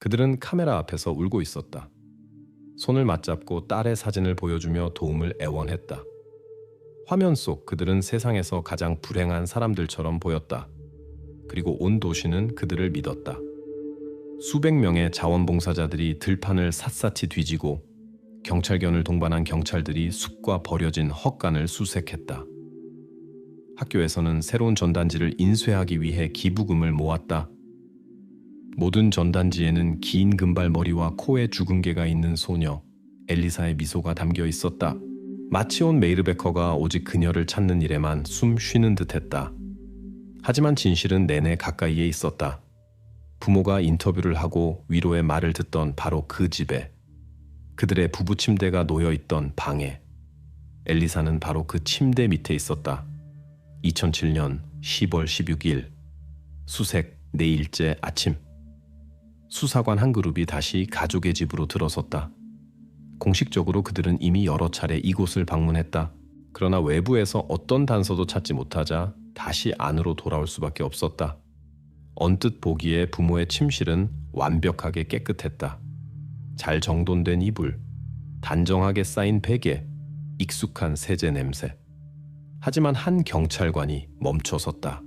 그들은 카메라 앞에서 울고 있었다. 손을 맞잡고 딸의 사진을 보여주며 도움을 애원했다. 화면 속 그들은 세상에서 가장 불행한 사람들처럼 보였다. 그리고 온 도시는 그들을 믿었다. 수백 명의 자원봉사자들이 들판을 샅샅이 뒤지고 경찰견을 동반한 경찰들이 숲과 버려진 헛간을 수색했다. 학교에서는 새로운 전단지를 인쇄하기 위해 기부금을 모았다. 모든 전단지에는 긴 금발머리와 코에 죽은 개가 있는 소녀 엘리사의 미소가 담겨 있었다. 마치 온 메이르베커가 오직 그녀를 찾는 일에만 숨 쉬는 듯했다. 하지만 진실은 내내 가까이에 있었다. 부모가 인터뷰를 하고 위로의 말을 듣던 바로 그 집에, 그들의 부부 침대가 놓여있던 방에, 엘리사는 바로 그 침대 밑에 있었다. 2007년 10월 16일 수색 4일째 아침, 수사관 한 그룹이 다시 가족의 집으로 들어섰다. 공식적으로 그들은 이미 여러 차례 이곳을 방문했다. 그러나 외부에서 어떤 단서도 찾지 못하자 다시 안으로 돌아올 수밖에 없었다. 언뜻 보기에 부모의 침실은 완벽하게 깨끗했다. 잘 정돈된 이불, 단정하게 쌓인 베개, 익숙한 세제 냄새. 하지만 한 경찰관이 멈춰섰다.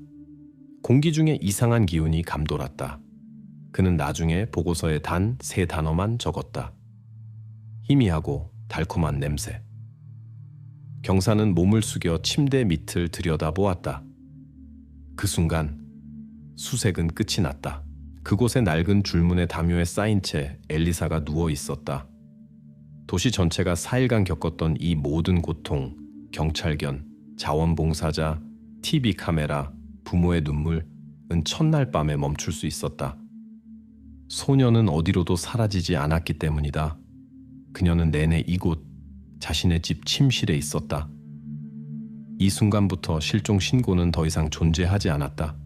공기 중에 이상한 기운이 감돌았다. 그는 나중에 보고서에 단 3단어만 적었다. 희미하고 달콤한 냄새. 경사는 몸을 숙여 침대 밑을 들여다보았다. 그 순간 수색은 끝이 났다. 그곳에 낡은 줄무늬 담요에 쌓인 채 엘리사가 누워 있었다. 도시 전체가 4일간 겪었던 이 모든 고통, 경찰견, 자원봉사자, TV 카메라, 부모의 눈물은 첫날 밤에 멈출 수 있었다. 소녀는 어디로도 사라지지 않았기 때문이다. 그녀는 내내 이곳, 자신의 집 침실에 있었다. 이 순간부터 실종 신고는 더 이상 존재하지 않았다.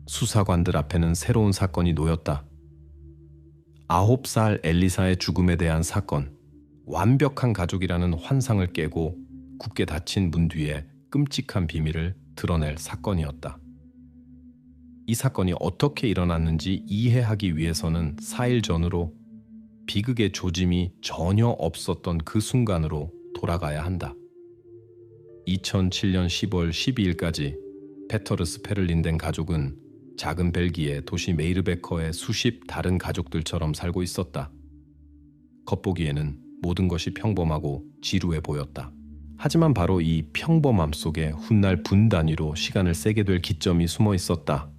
수사관들 앞에는 새로운 사건이 놓였다. 9살 엘리사의 죽음에 대한 사건, 완벽한 가족이라는 환상을 깨고 굳게 닫힌 문 뒤에 끔찍한 비밀을 드러낼 사건이었다. 이 사건이 어떻게 일어났는지 이해하기 위해서는 4일 전으로 비극의 조짐이 전혀 없었던 그 순간으로 돌아가야 한다. 2007년 10월 12일까지 페터르스 페를린덴 가족은 작은 벨기에 도시 메이르베커의 수십 다른 가족들처럼 살고 있었다. 겉보기에는 모든 것이 평범하고 지루해 보였다. 하지만 바로 이 평범함 속에 훗날 분단위로 시간을 세게 될 기점이 숨어 있었다.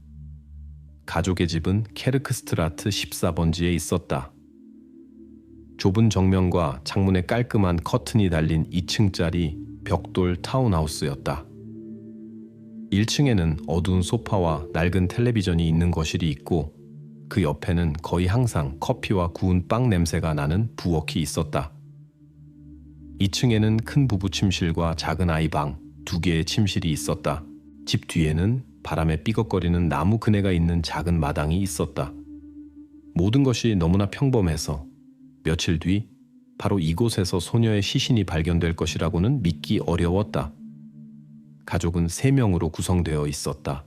가족의 집은 케르크스트라트 14번지에 있었다. 좁은 정면과 창문에 깔끔한 커튼이 달린 2층짜리 벽돌 타운하우스였다. 1층에는 어두운 소파와 낡은 텔레비전이 있는 거실이 있고 그 옆에는 거의 항상 커피와 구운 빵 냄새가 나는 부엌이 있었다. 2층에는 큰 부부 침실과 작은 아이 방 2개의 침실이 있었다. 집 뒤에는 바람에 삐걱거리는 나무 그네가 있는 작은 마당이 있었다. 모든 것이 너무나 평범해서 며칠 뒤 바로 이곳에서 소녀의 시신이 발견될 것이라고는 믿기 어려웠다. 가족은 3명으로 구성되어 있었다.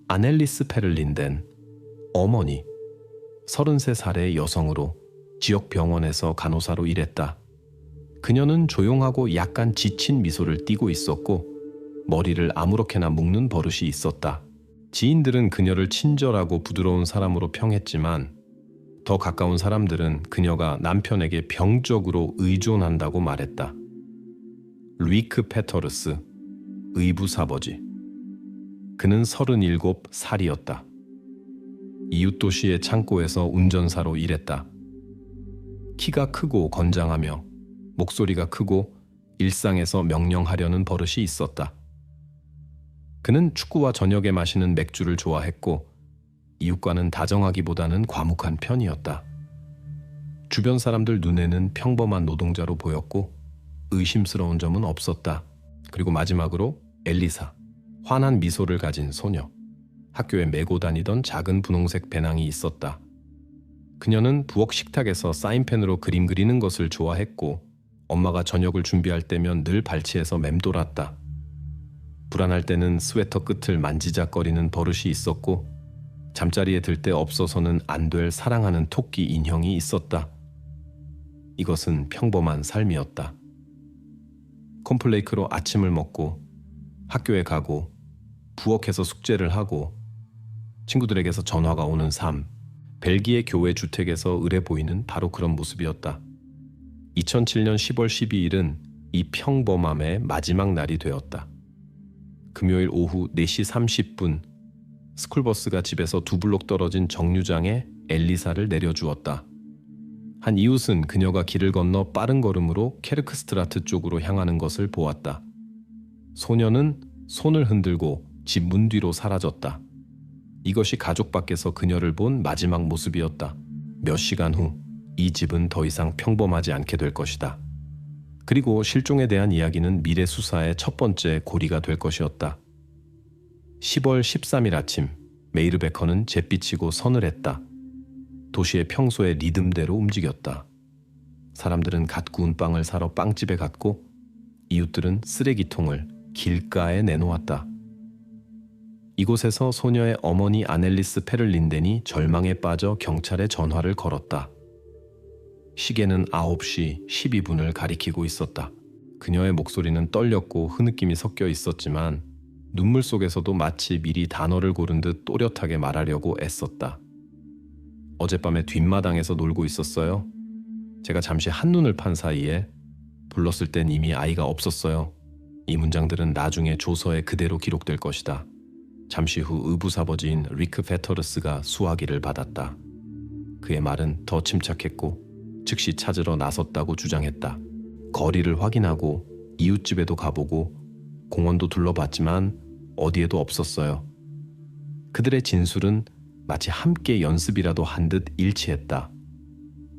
아넬리스 페를린덴, 어머니, 33살의 여성으로 지역 병원에서 간호사로 일했다. 그녀는 조용하고 약간 지친 미소를 띠고 있었고 머리를 아무렇게나 묶는 버릇이 있었다. 지인들은 그녀를 친절하고 부드러운 사람으로 평했지만 더 가까운 사람들은 그녀가 남편에게 병적으로 의존한다고 말했다. 루이크 페터르스, 의부사버지. 그는 37살이었다. 이웃 도시의 창고에서 운전사로 일했다. 키가 크고 건장하며 목소리가 크고 일상에서 명령하려는 버릇이 있었다. 그는 축구와 저녁에 마시는 맥주를 좋아했고 이웃과는 다정하기보다는 과묵한 편이었다. 주변 사람들 눈에는 평범한 노동자로 보였고 의심스러운 점은 없었다. 그리고 마지막으로 엘리사, 환한 미소를 가진 소녀. 학교에 메고 다니던 작은 분홍색 배낭이 있었다. 그녀는 부엌 식탁에서 사인펜으로 그림 그리는 것을 좋아했고 엄마가 저녁을 준비할 때면 늘 발치해서 맴돌았다. 불안할 때는 스웨터 끝을 만지작거리는 버릇이 있었고 잠자리에 들 때 없어서는 안 될 사랑하는 토끼 인형이 있었다. 이것은 평범한 삶이었다. 콘플레이크로 아침을 먹고 학교에 가고 부엌에서 숙제를 하고 친구들에게서 전화가 오는 삶. 벨기에 교회 주택에서 의뢰 보이는 바로 그런 모습이었다. 2007년 10월 12일은 이 평범함의 마지막 날이 되었다. 금요일 오후 4시 30분 스쿨버스가 집에서 2블록 떨어진 정류장에 엘리사를 내려주었다. 한 이웃은 그녀가 길을 건너 빠른 걸음으로 케르크스트라트 쪽으로 향하는 것을 보았다. 소녀는 손을 흔들고 집 문 뒤로 사라졌다. 이것이 가족 밖에서 그녀를 본 마지막 모습이었다. 몇 시간 후 이 집은 더 이상 평범하지 않게 될 것이다. 그리고 실종에 대한 이야기는 미래 수사의 첫 번째 고리가 될 것이었다. 10월 13일 아침 메이르베커는 잿빛이고 서늘했다. 도시의 평소의 리듬대로 움직였다. 사람들은 갓 구운 빵을 사러 빵집에 갔고 이웃들은 쓰레기통을 길가에 내놓았다. 이곳에서 소녀의 어머니 아넬리스 페를린덴이 절망에 빠져 경찰에 전화를 걸었다. 시계는 9시 12분을 가리키고 있었다. 그녀의 목소리는 떨렸고 흐느낌이 섞여 있었지만 눈물 속에서도 마치 미리 단어를 고른 듯 또렷하게 말하려고 애썼다. 어젯밤에 뒷마당에서 놀고 있었어요. 제가 잠시 한눈을 판 사이에 불렀을 땐 이미 아이가 없었어요. 이 문장들은 나중에 조서에 그대로 기록될 것이다. 잠시 후 의부사버지인 리크 페터르스가 수화기를 받았다. 그의 말은 더 침착했고 즉시 찾으러 나섰다고 주장했다. 거리를 확인하고 이웃집에도 가보고 공원도 둘러봤지만 어디에도 없었어요. 그들의 진술은 마치 함께 연습이라도 한 듯 일치했다.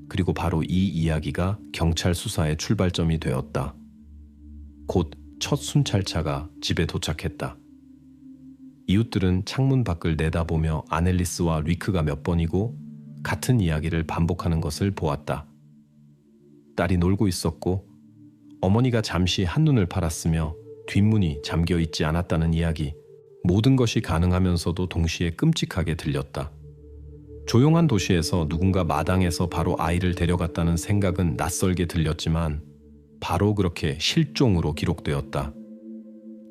그리고 바로 이 이야기가 경찰 수사의 출발점이 되었다. 곧 첫 순찰차가 집에 도착했다. 이웃들은 창문 밖을 내다보며 아넬리스와 리크가 몇 번이고 같은 이야기를 반복하는 것을 보았다. 딸이 놀고 있었고 어머니가 잠시 한눈을 팔았으며 뒷문이 잠겨 있지 않았다는 이야기. 모든 것이 가능하면서도 동시에 끔찍하게 들렸다. 조용한 도시에서 누군가 마당에서 바로 아이를 데려갔다는 생각은 낯설게 들렸지만 바로 그렇게 실종으로 기록되었다.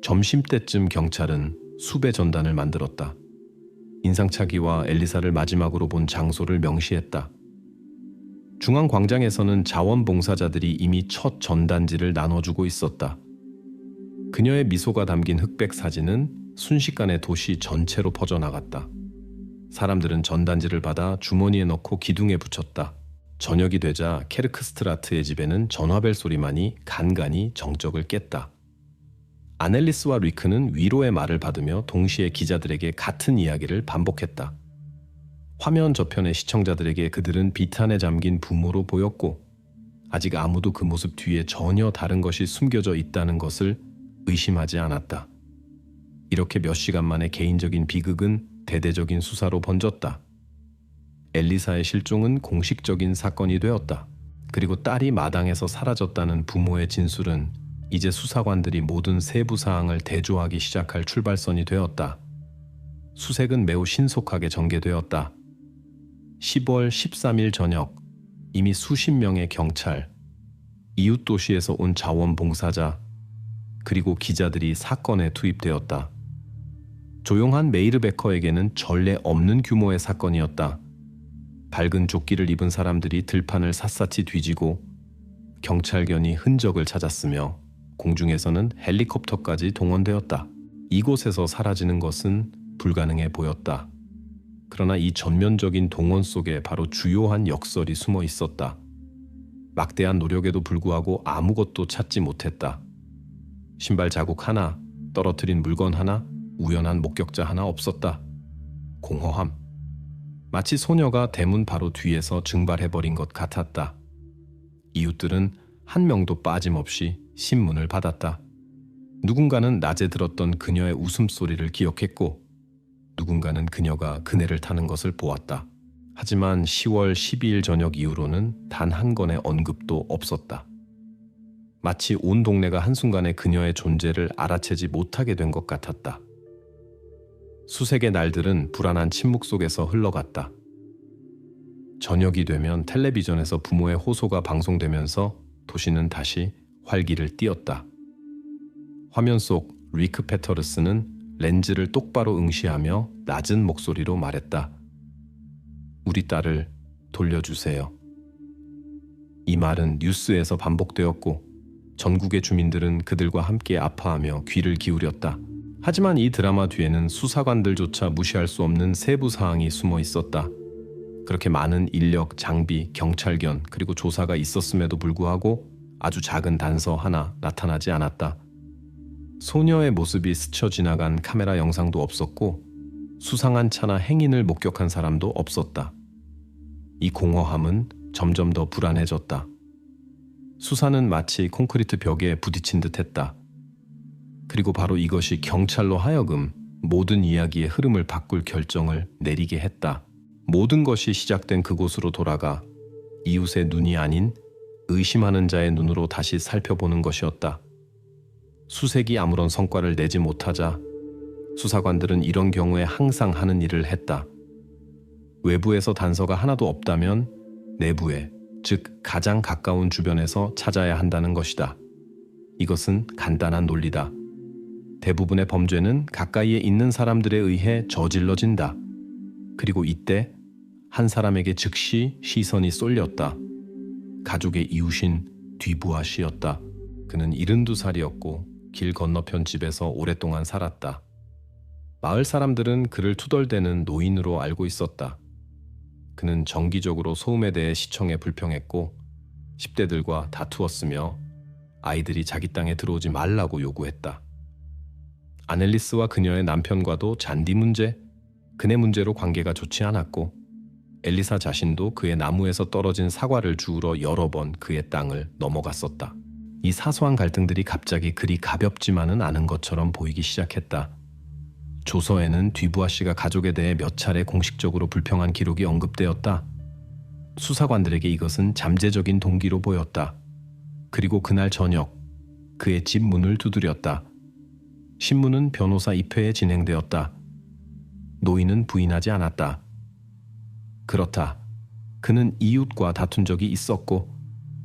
점심때쯤 경찰은 수배 전단을 만들었다. 인상착의와 엘리사를 마지막으로 본 장소를 명시했다. 중앙광장에서는 자원봉사자들이 이미 첫 전단지를 나눠주고 있었다. 그녀의 미소가 담긴 흑백 사진은 순식간에 도시 전체로 퍼져나갔다. 사람들은 전단지를 받아 주머니에 넣고 기둥에 붙였다. 저녁이 되자 케르크스트라트의 집에는 전화벨 소리만이 간간히 정적을 깼다. 아넬리스와 리크는 위로의 말을 받으며 동시에 기자들에게 같은 이야기를 반복했다. 화면 저편의 시청자들에게 그들은 비탄에 잠긴 부모로 보였고 아직 아무도 그 모습 뒤에 전혀 다른 것이 숨겨져 있다는 것을 의심하지 않았다. 이렇게 몇 시간 만에 개인적인 비극은 대대적인 수사로 번졌다. 엘리사의 실종은 공식적인 사건이 되었다. 그리고 딸이 마당에서 사라졌다는 부모의 진술은 이제 수사관들이 모든 세부 사항을 대조하기 시작할 출발선이 되었다. 수색은 매우 신속하게 전개되었다. 10월 13일 저녁 이미 수십 명의 경찰, 이웃 도시에서 온 자원봉사자, 그리고 기자들이 사건에 투입되었다. 조용한 메이르베커에게는 전례 없는 규모의 사건이었다. 밝은 조끼를 입은 사람들이 들판을 샅샅이 뒤지고 경찰견이 흔적을 찾았으며 공중에서는 헬리콥터까지 동원되었다. 이곳에서 사라지는 것은 불가능해 보였다. 그러나 이 전면적인 동원 속에 바로 주요한 역설이 숨어 있었다. 막대한 노력에도 불구하고 아무것도 찾지 못했다. 신발 자국 하나, 떨어뜨린 물건 하나, 우연한 목격자 하나 없었다. 공허함. 마치 소녀가 대문 바로 뒤에서 증발해버린 것 같았다. 이웃들은 한 명도 빠짐없이 신문을 받았다. 누군가는 낮에 들었던 그녀의 웃음소리를 기억했고 누군가는 그녀가 그네를 타는 것을 보았다. 하지만 10월 12일 저녁 이후로는 단 한 건의 언급도 없었다. 마치 온 동네가 한순간에 그녀의 존재를 알아채지 못하게 된 것 같았다. 수색의 날들은 불안한 침묵 속에서 흘러갔다. 저녁이 되면 텔레비전에서 부모의 호소가 방송되면서 도시는 다시 활기를 띠었다. 화면 속 리크 페터르스는 렌즈를 똑바로 응시하며 낮은 목소리로 말했다. 우리 딸을 돌려주세요. 이 말은 뉴스에서 반복되었고 전국의 주민들은 그들과 함께 아파하며 귀를 기울였다. 하지만 이 드라마 뒤에는 수사관들조차 무시할 수 없는 세부 사항이 숨어 있었다. 그렇게 많은 인력, 장비, 경찰견 그리고 조사가 있었음에도 불구하고 아주 작은 단서 하나 나타나지 않았다. 소녀의 모습이 스쳐 지나간 카메라 영상도 없었고 수상한 차나 행인을 목격한 사람도 없었다. 이 공허함은 점점 더 불안해졌다. 수사는 마치 콘크리트 벽에 부딪힌 듯했다. 그리고 바로 이것이 경찰로 하여금 모든 이야기의 흐름을 바꿀 결정을 내리게 했다. 모든 것이 시작된 그곳으로 돌아가 이웃의 눈이 아닌 의심하는 자의 눈으로 다시 살펴보는 것이었다. 수색이 아무런 성과를 내지 못하자 수사관들은 이런 경우에 항상 하는 일을 했다. 외부에서 단서가 하나도 없다면 내부에, 즉 가장 가까운 주변에서 찾아야 한다는 것이다. 이것은 간단한 논리다. 대부분의 범죄는 가까이에 있는 사람들에 의해 저질러진다. 그리고 이때 한 사람에게 즉시 시선이 쏠렸다. 가족의 이웃인 뒤부아 씨였다. 그는 72살이었고 길 건너편 집에서 오랫동안 살았다. 마을 사람들은 그를 투덜대는 노인으로 알고 있었다. 그는 정기적으로 소음에 대해 시청에 불평했고 10대들과 다투었으며 아이들이 자기 땅에 들어오지 말라고 요구했다. 아넬리스와 그녀의 남편과도 잔디 문제, 그네 문제로 관계가 좋지 않았고 엘리사 자신도 그의 나무에서 떨어진 사과를 주우러 여러 번 그의 땅을 넘어갔었다. 이 사소한 갈등들이 갑자기 그리 가볍지만은 않은 것처럼 보이기 시작했다. 조서에는 뒤부아 씨가 가족에 대해 몇 차례 공식적으로 불평한 기록이 언급되었다. 수사관들에게 이것은 잠재적인 동기로 보였다. 그리고 그날 저녁 그의 집 문을 두드렸다. 신문은 변호사 입회에 진행되었다. 노인은 부인하지 않았다. 그렇다. 그는 이웃과 다툰 적이 있었고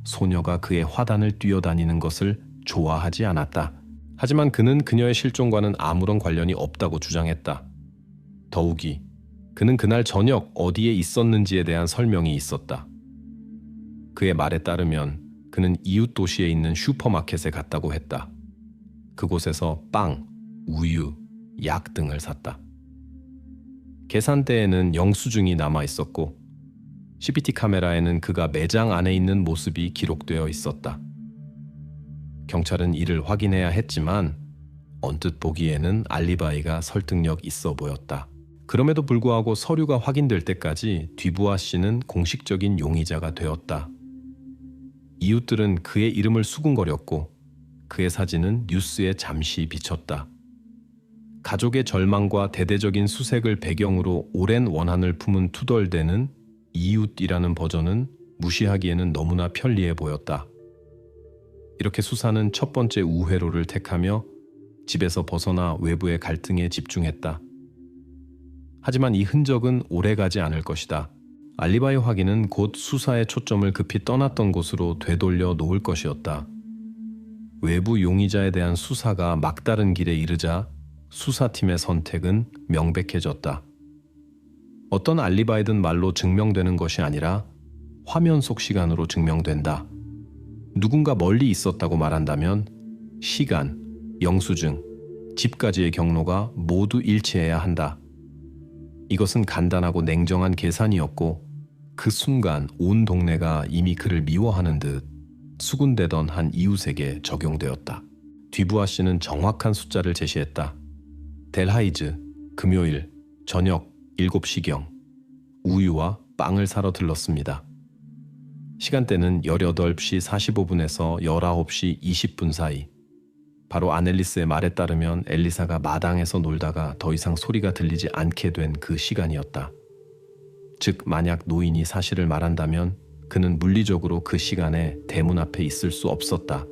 소녀가 그의 화단을 뛰어다니는 것을 좋아하지 않았다. 하지만 그는 그녀의 실종과는 아무런 관련이 없다고 주장했다. 더욱이 그는 그날 저녁 어디에 있었는지에 대한 설명이 있었다. 그의 말에 따르면 그는 이웃 도시에 있는 슈퍼마켓에 갔다고 했다. 그곳에서 빵, 우유, 약 등을 샀다. 계산대에는 영수증이 남아 있었고 CCTV 카메라에는 그가 매장 안에 있는 모습이 기록되어 있었다. 경찰은 이를 확인해야 했지만 언뜻 보기에는 알리바이가 설득력 있어 보였다. 그럼에도 불구하고 서류가 확인될 때까지 뒤부아 씨는 공식적인 용의자가 되었다. 이웃들은 그의 이름을 수군거렸고 그의 사진은 뉴스에 잠시 비쳤다. 가족의 절망과 대대적인 수색을 배경으로 오랜 원한을 품은 투덜대는 이웃이라는 버전은 무시하기에는 너무나 편리해 보였다. 이렇게 수사는 첫 번째 우회로를 택하며 집에서 벗어나 외부의 갈등에 집중했다. 하지만 이 흔적은 오래가지 않을 것이다. 알리바이 확인은 곧 수사의 초점을 급히 떠났던 곳으로 되돌려 놓을 것이었다. 외부 용의자에 대한 수사가 막다른 길에 이르자 수사팀의 선택은 명백해졌다. 어떤 알리바이든 말로 증명되는 것이 아니라 화면 속 시간으로 증명된다. 누군가 멀리 있었다고 말한다면 시간, 영수증, 집까지의 경로가 모두 일치해야 한다. 이것은 간단하고 냉정한 계산이었고 그 순간 온 동네가 이미 그를 미워하는 듯 수군대던 한 이웃에게 적용되었다. 뒤부아 씨는 정확한 숫자를 제시했다. 델하이즈, 금요일, 저녁 7시경 우유와 빵을 사러 들렀습니다. 시간대는 18시 45분에서 19시 20분 사이. 바로 아넬리스의 말에 따르면 엘리사가 마당에서 놀다가 더 이상 소리가 들리지 않게 된 그 시간이었다. 즉 만약 노인이 사실을 말한다면 그는 물리적으로 그 시간에 대문 앞에 있을 수 없었다.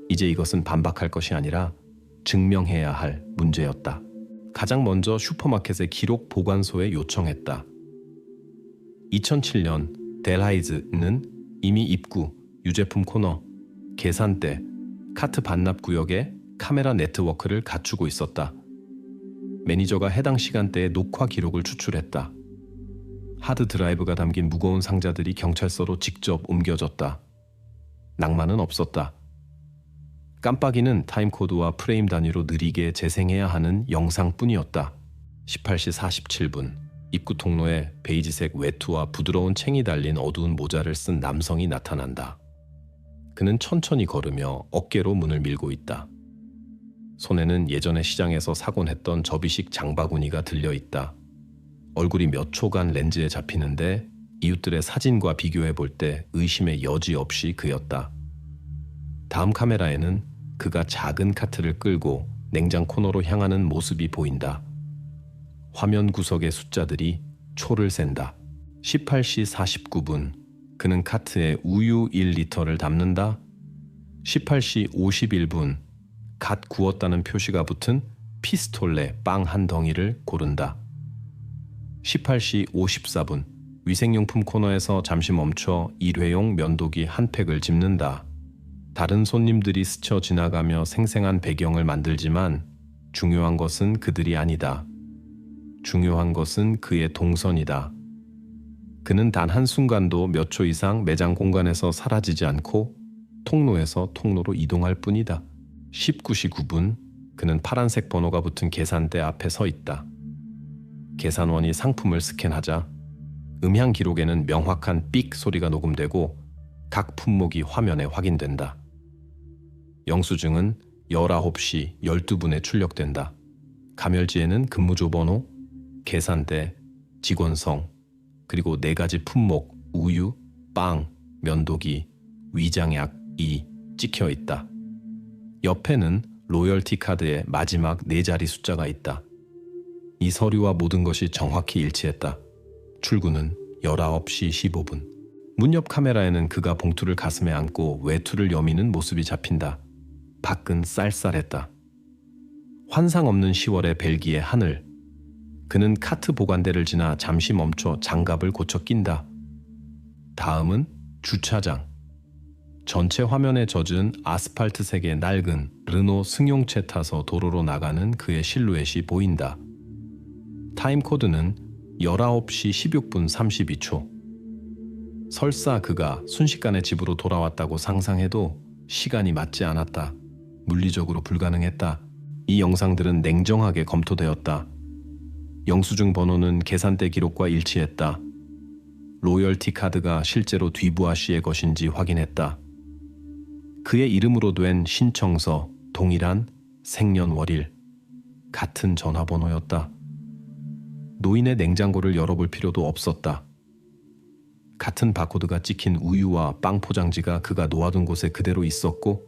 이제 이것은 반박할 것이 아니라 증명해야 할 문제였다. 가장 먼저 슈퍼마켓의 기록 보관소에 요청했다. 2007년 델하이즈는 이미 입구, 유제품 코너, 계산대, 카트 반납 구역에 카메라 네트워크를 갖추고 있었다. 매니저가 해당 시간대에 녹화 기록을 추출했다. 하드 드라이브가 담긴 무거운 상자들이 경찰서로 직접 옮겨졌다. 낭만은 없었다. 깜빡이는 타임코드와 프레임 단위로 느리게 재생해야 하는 영상뿐이었다. 18시 47분 입구 통로에 베이지색 외투와 부드러운 챙이 달린 어두운 모자를 쓴 남성이 나타난다. 그는 천천히 걸으며 어깨로 문을 밀고 있다. 손에는 예전에 시장에서 사곤 했던 접이식 장바구니가 들려있다. 얼굴이 몇 초간 렌즈에 잡히는데 이웃들의 사진과 비교해 볼 때 의심의 여지 없이 그였다. 다음 카메라에는 그가 작은 카트를 끌고 냉장 코너로 향하는 모습이 보인다. 화면 구석의 숫자들이 초를 센다. 18시 49분 그는 카트에 우유 1리터를 담는다. 18시 51분 갓 구웠다는 표시가 붙은 피스톨레 빵 한 덩이를 고른다. 18시 54분 위생용품 코너에서 잠시 멈춰 일회용 면도기 한 팩을 집는다. 다른 손님들이 스쳐 지나가며 생생한 배경을 만들지만 중요한 것은 그들이 아니다. 중요한 것은 그의 동선이다. 그는 단 한순간도 몇 초 이상 매장 공간에서 사라지지 않고 통로에서 통로로 이동할 뿐이다. 19시 9분 그는 파란색 번호가 붙은 계산대 앞에 서 있다. 계산원이 상품을 스캔하자 음향 기록에는 명확한 삑 소리가 녹음되고 각 품목이 화면에 확인된다. 영수증은 19시 12분에 출력된다. 가멸지에는 근무조 번호, 계산대, 직원성, 그리고 4가지 품목, 우유, 빵, 면도기, 위장약이 찍혀 있다. 옆에는 로열티 카드의 마지막 4자리 숫자가 있다. 이 서류와 모든 것이 정확히 일치했다. 출구는 19시 15분. 문 옆 카메라에는 그가 봉투를 가슴에 안고 외투를 여미는 모습이 잡힌다. 밖은 쌀쌀했다. 환상 없는 10월의 벨기에 하늘. 그는 카트 보관대를 지나 잠시 멈춰 장갑을 고쳐 낀다. 다음은 주차장. 전체 화면에 젖은 아스팔트색의 낡은 르노 승용차 타서 도로로 나가는 그의 실루엣이 보인다. 타임코드는 19시 16분 32초. 설사 그가 순식간에 집으로 돌아왔다고 상상해도 시간이 맞지 않았다. 물리적으로 불가능했다. 이 영상들은 냉정하게 검토되었다. 영수증 번호는 계산대 기록과 일치했다. 로열티 카드가 실제로 뒤부하 씨의 것인지 확인했다. 그의 이름으로 된 신청서, 동일한 생년월일, 같은 전화번호였다. 노인의 냉장고를 열어볼 필요도 없었다. 같은 바코드가 찍힌 우유와 빵 포장지가 그가 놓아둔 곳에 그대로 있었고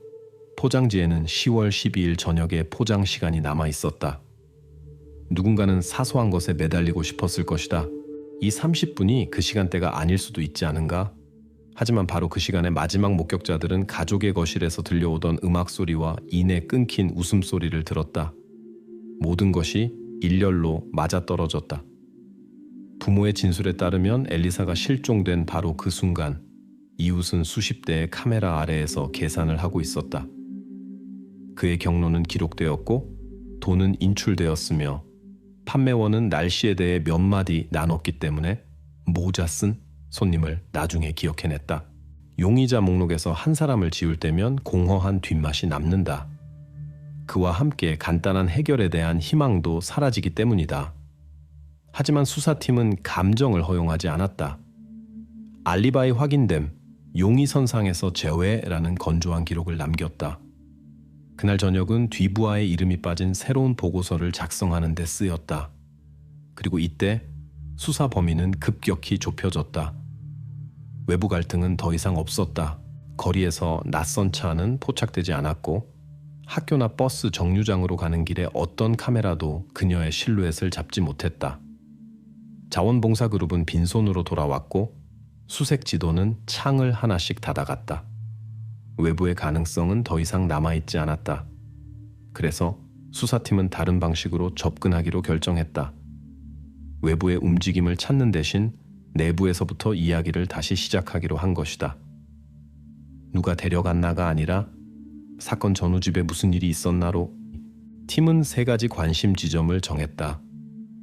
포장지에는 10월 12일 저녁에 포장 시간이 남아 있었다. 누군가는 사소한 것에 매달리고 싶었을 것이다. 이 30분이 그 시간대가 아닐 수도 있지 않은가? 하지만 바로 그 시간에 마지막 목격자들은 가족의 거실에서 들려오던 음악 소리와 이내 끊긴 웃음소리를 들었다. 모든 것이 일렬로 맞아떨어졌다. 부모의 진술에 따르면 엘리사가 실종된 바로 그 순간 이웃은 수십 대의 카메라 아래에서 계산을 하고 있었다. 그의 경로는 기록되었고 돈은 인출되었으며 판매원은 날씨에 대해 몇 마디 나눴기 때문에 모자 쓴 손님을 나중에 기억해냈다. 용의자 목록에서 한 사람을 지울 때면 공허한 뒷맛이 남는다. 그와 함께 간단한 해결에 대한 희망도 사라지기 때문이다. 하지만 수사팀은 감정을 허용하지 않았다. 알리바이 확인됨, 용의선상에서 제외라는 건조한 기록을 남겼다. 그날 저녁은 뒤부하의 이름이 빠진 새로운 보고서를 작성하는 데 쓰였다. 그리고 이때 수사 범위는 급격히 좁혀졌다. 외부 갈등은 더 이상 없었다. 거리에서 낯선 차는 포착되지 않았고 학교나 버스 정류장으로 가는 길에 어떤 카메라도 그녀의 실루엣을 잡지 못했다. 자원봉사 그룹은 빈손으로 돌아왔고 수색 지도는 창을 하나씩 닫아갔다. 외부의 가능성은 더 이상 남아있지 않았다. 그래서 수사팀은 다른 방식으로 접근하기로 결정했다. 외부의 움직임을 찾는 대신 내부에서부터 이야기를 다시 시작하기로 한 것이다. 누가 데려갔나가 아니라 사건 전후 집에 무슨 일이 있었나로. 팀은 3가지 관심 지점을 정했다.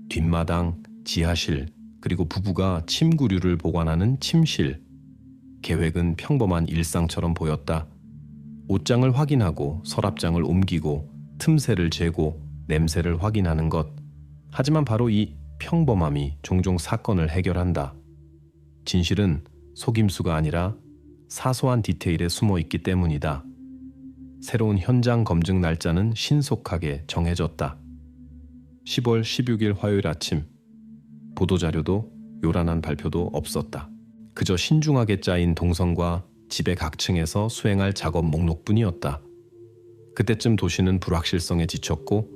뒷마당, 지하실, 그리고 부부가 침구류를 보관하는 침실. 계획은 평범한 일상처럼 보였다. 옷장을 확인하고 서랍장을 옮기고 틈새를 재고 냄새를 확인하는 것. 하지만 바로 이 평범함이 종종 사건을 해결한다. 진실은 속임수가 아니라 사소한 디테일에 숨어 있기 때문이다. 새로운 현장 검증 날짜는 신속하게 정해졌다. 10월 16일 화요일 아침. 보도자료도 요란한 발표도 없었다. 그저 신중하게 짜인 동선과 집의 각 층에서 수행할 작업 목록뿐이었다. 그때쯤 도시는 불확실성에 지쳤고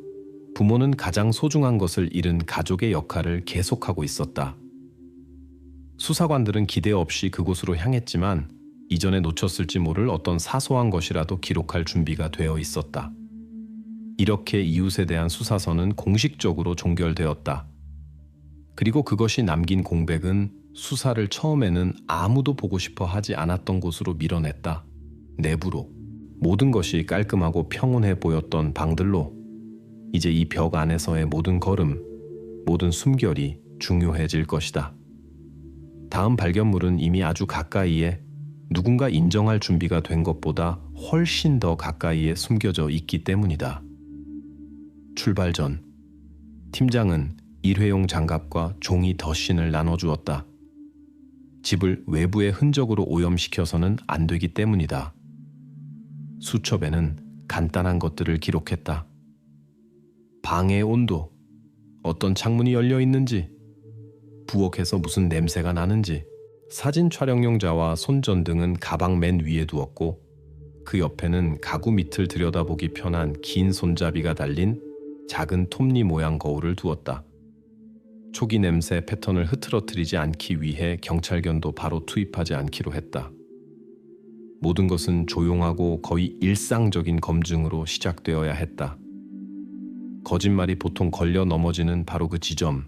부모는 가장 소중한 것을 잃은 가족의 역할을 계속하고 있었다. 수사관들은 기대 없이 그곳으로 향했지만 이전에 놓쳤을지 모를 어떤 사소한 것이라도 기록할 준비가 되어 있었다. 이렇게 이웃에 대한 수사서는 공식적으로 종결되었다. 그리고 그것이 남긴 공백은 수사를 처음에는 아무도 보고 싶어 하지 않았던 곳으로 밀어냈다. 내부로. 모든 것이 깔끔하고 평온해 보였던 방들로. 이제 이 벽 안에서의 모든 걸음, 모든 숨결이 중요해질 것이다. 다음 발견물은 이미 아주 가까이에 누군가 인정할 준비가 된 것보다 훨씬 더 가까이에 숨겨져 있기 때문이다. 출발 전 팀장은 일회용 장갑과 종이 덧신을 나눠주었다. 집을 외부의 흔적으로 오염시켜서는 안 되기 때문이다. 수첩에는 간단한 것들을 기록했다. 방의 온도, 어떤 창문이 열려 있는지, 부엌에서 무슨 냄새가 나는지. 사진 촬영용자와 손전등은 가방 맨 위에 두었고 그 옆에는 가구 밑을 들여다보기 편한 긴 손잡이가 달린 작은 톱니 모양 거울을 두었다. 초기 냄새 패턴을 흐트러뜨리지 않기 위해 경찰견도 바로 투입하지 않기로 했다. 모든 것은 조용하고 거의 일상적인 검증으로 시작되어야 했다. 거짓말이 보통 걸려 넘어지는 바로 그 지점,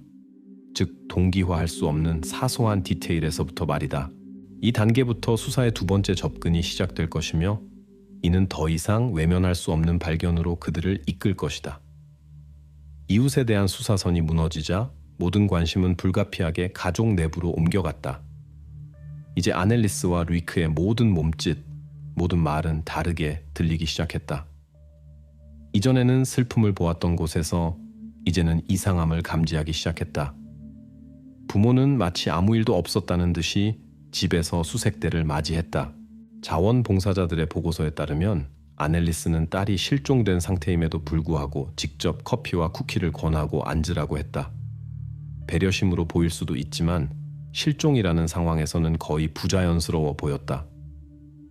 즉 동기화할 수 없는 사소한 디테일에서부터 말이다. 이 단계부터 수사의 2번째 접근이 시작될 것이며 이는 더 이상 외면할 수 없는 발견으로 그들을 이끌 것이다. 이웃에 대한 수사선이 무너지자 모든 관심은 불가피하게 가족 내부로 옮겨갔다. 이제 아넬리스와 루이크의 모든 몸짓, 모든 말은 다르게 들리기 시작했다. 이전에는 슬픔을 보았던 곳에서 이제는 이상함을 감지하기 시작했다. 부모는 마치 아무 일도 없었다는 듯이 집에서 수색대를 맞이했다. 자원봉사자들의 보고서에 따르면 아넬리스는 딸이 실종된 상태임에도 불구하고 직접 커피와 쿠키를 권하고 앉으라고 했다. 배려심으로 보일 수도 있지만 실종이라는 상황에서는 거의 부자연스러워 보였다.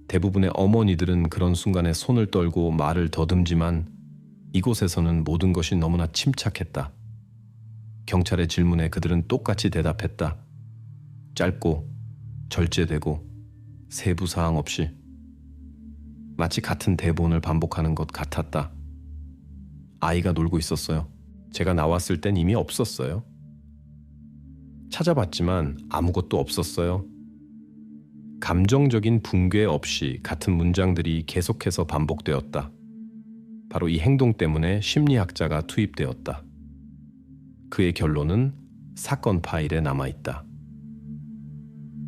대부분의 어머니들은 그런 순간에 손을 떨고 말을 더듬지만 이곳에서는 모든 것이 너무나 침착했다. 경찰의 질문에 그들은 똑같이 대답했다. 짧고 절제되고 세부사항 없이. 마치 같은 대본을 반복하는 것 같았다. 아이가 놀고 있었어요. 제가 나왔을 땐 이미 없었어요. 찾아봤지만 아무것도 없었어요. 감정적인 붕괴 없이 같은 문장들이 계속해서 반복되었다. 바로 이 행동 때문에 심리학자가 투입되었다. 그의 결론은 사건 파일에 남아있다.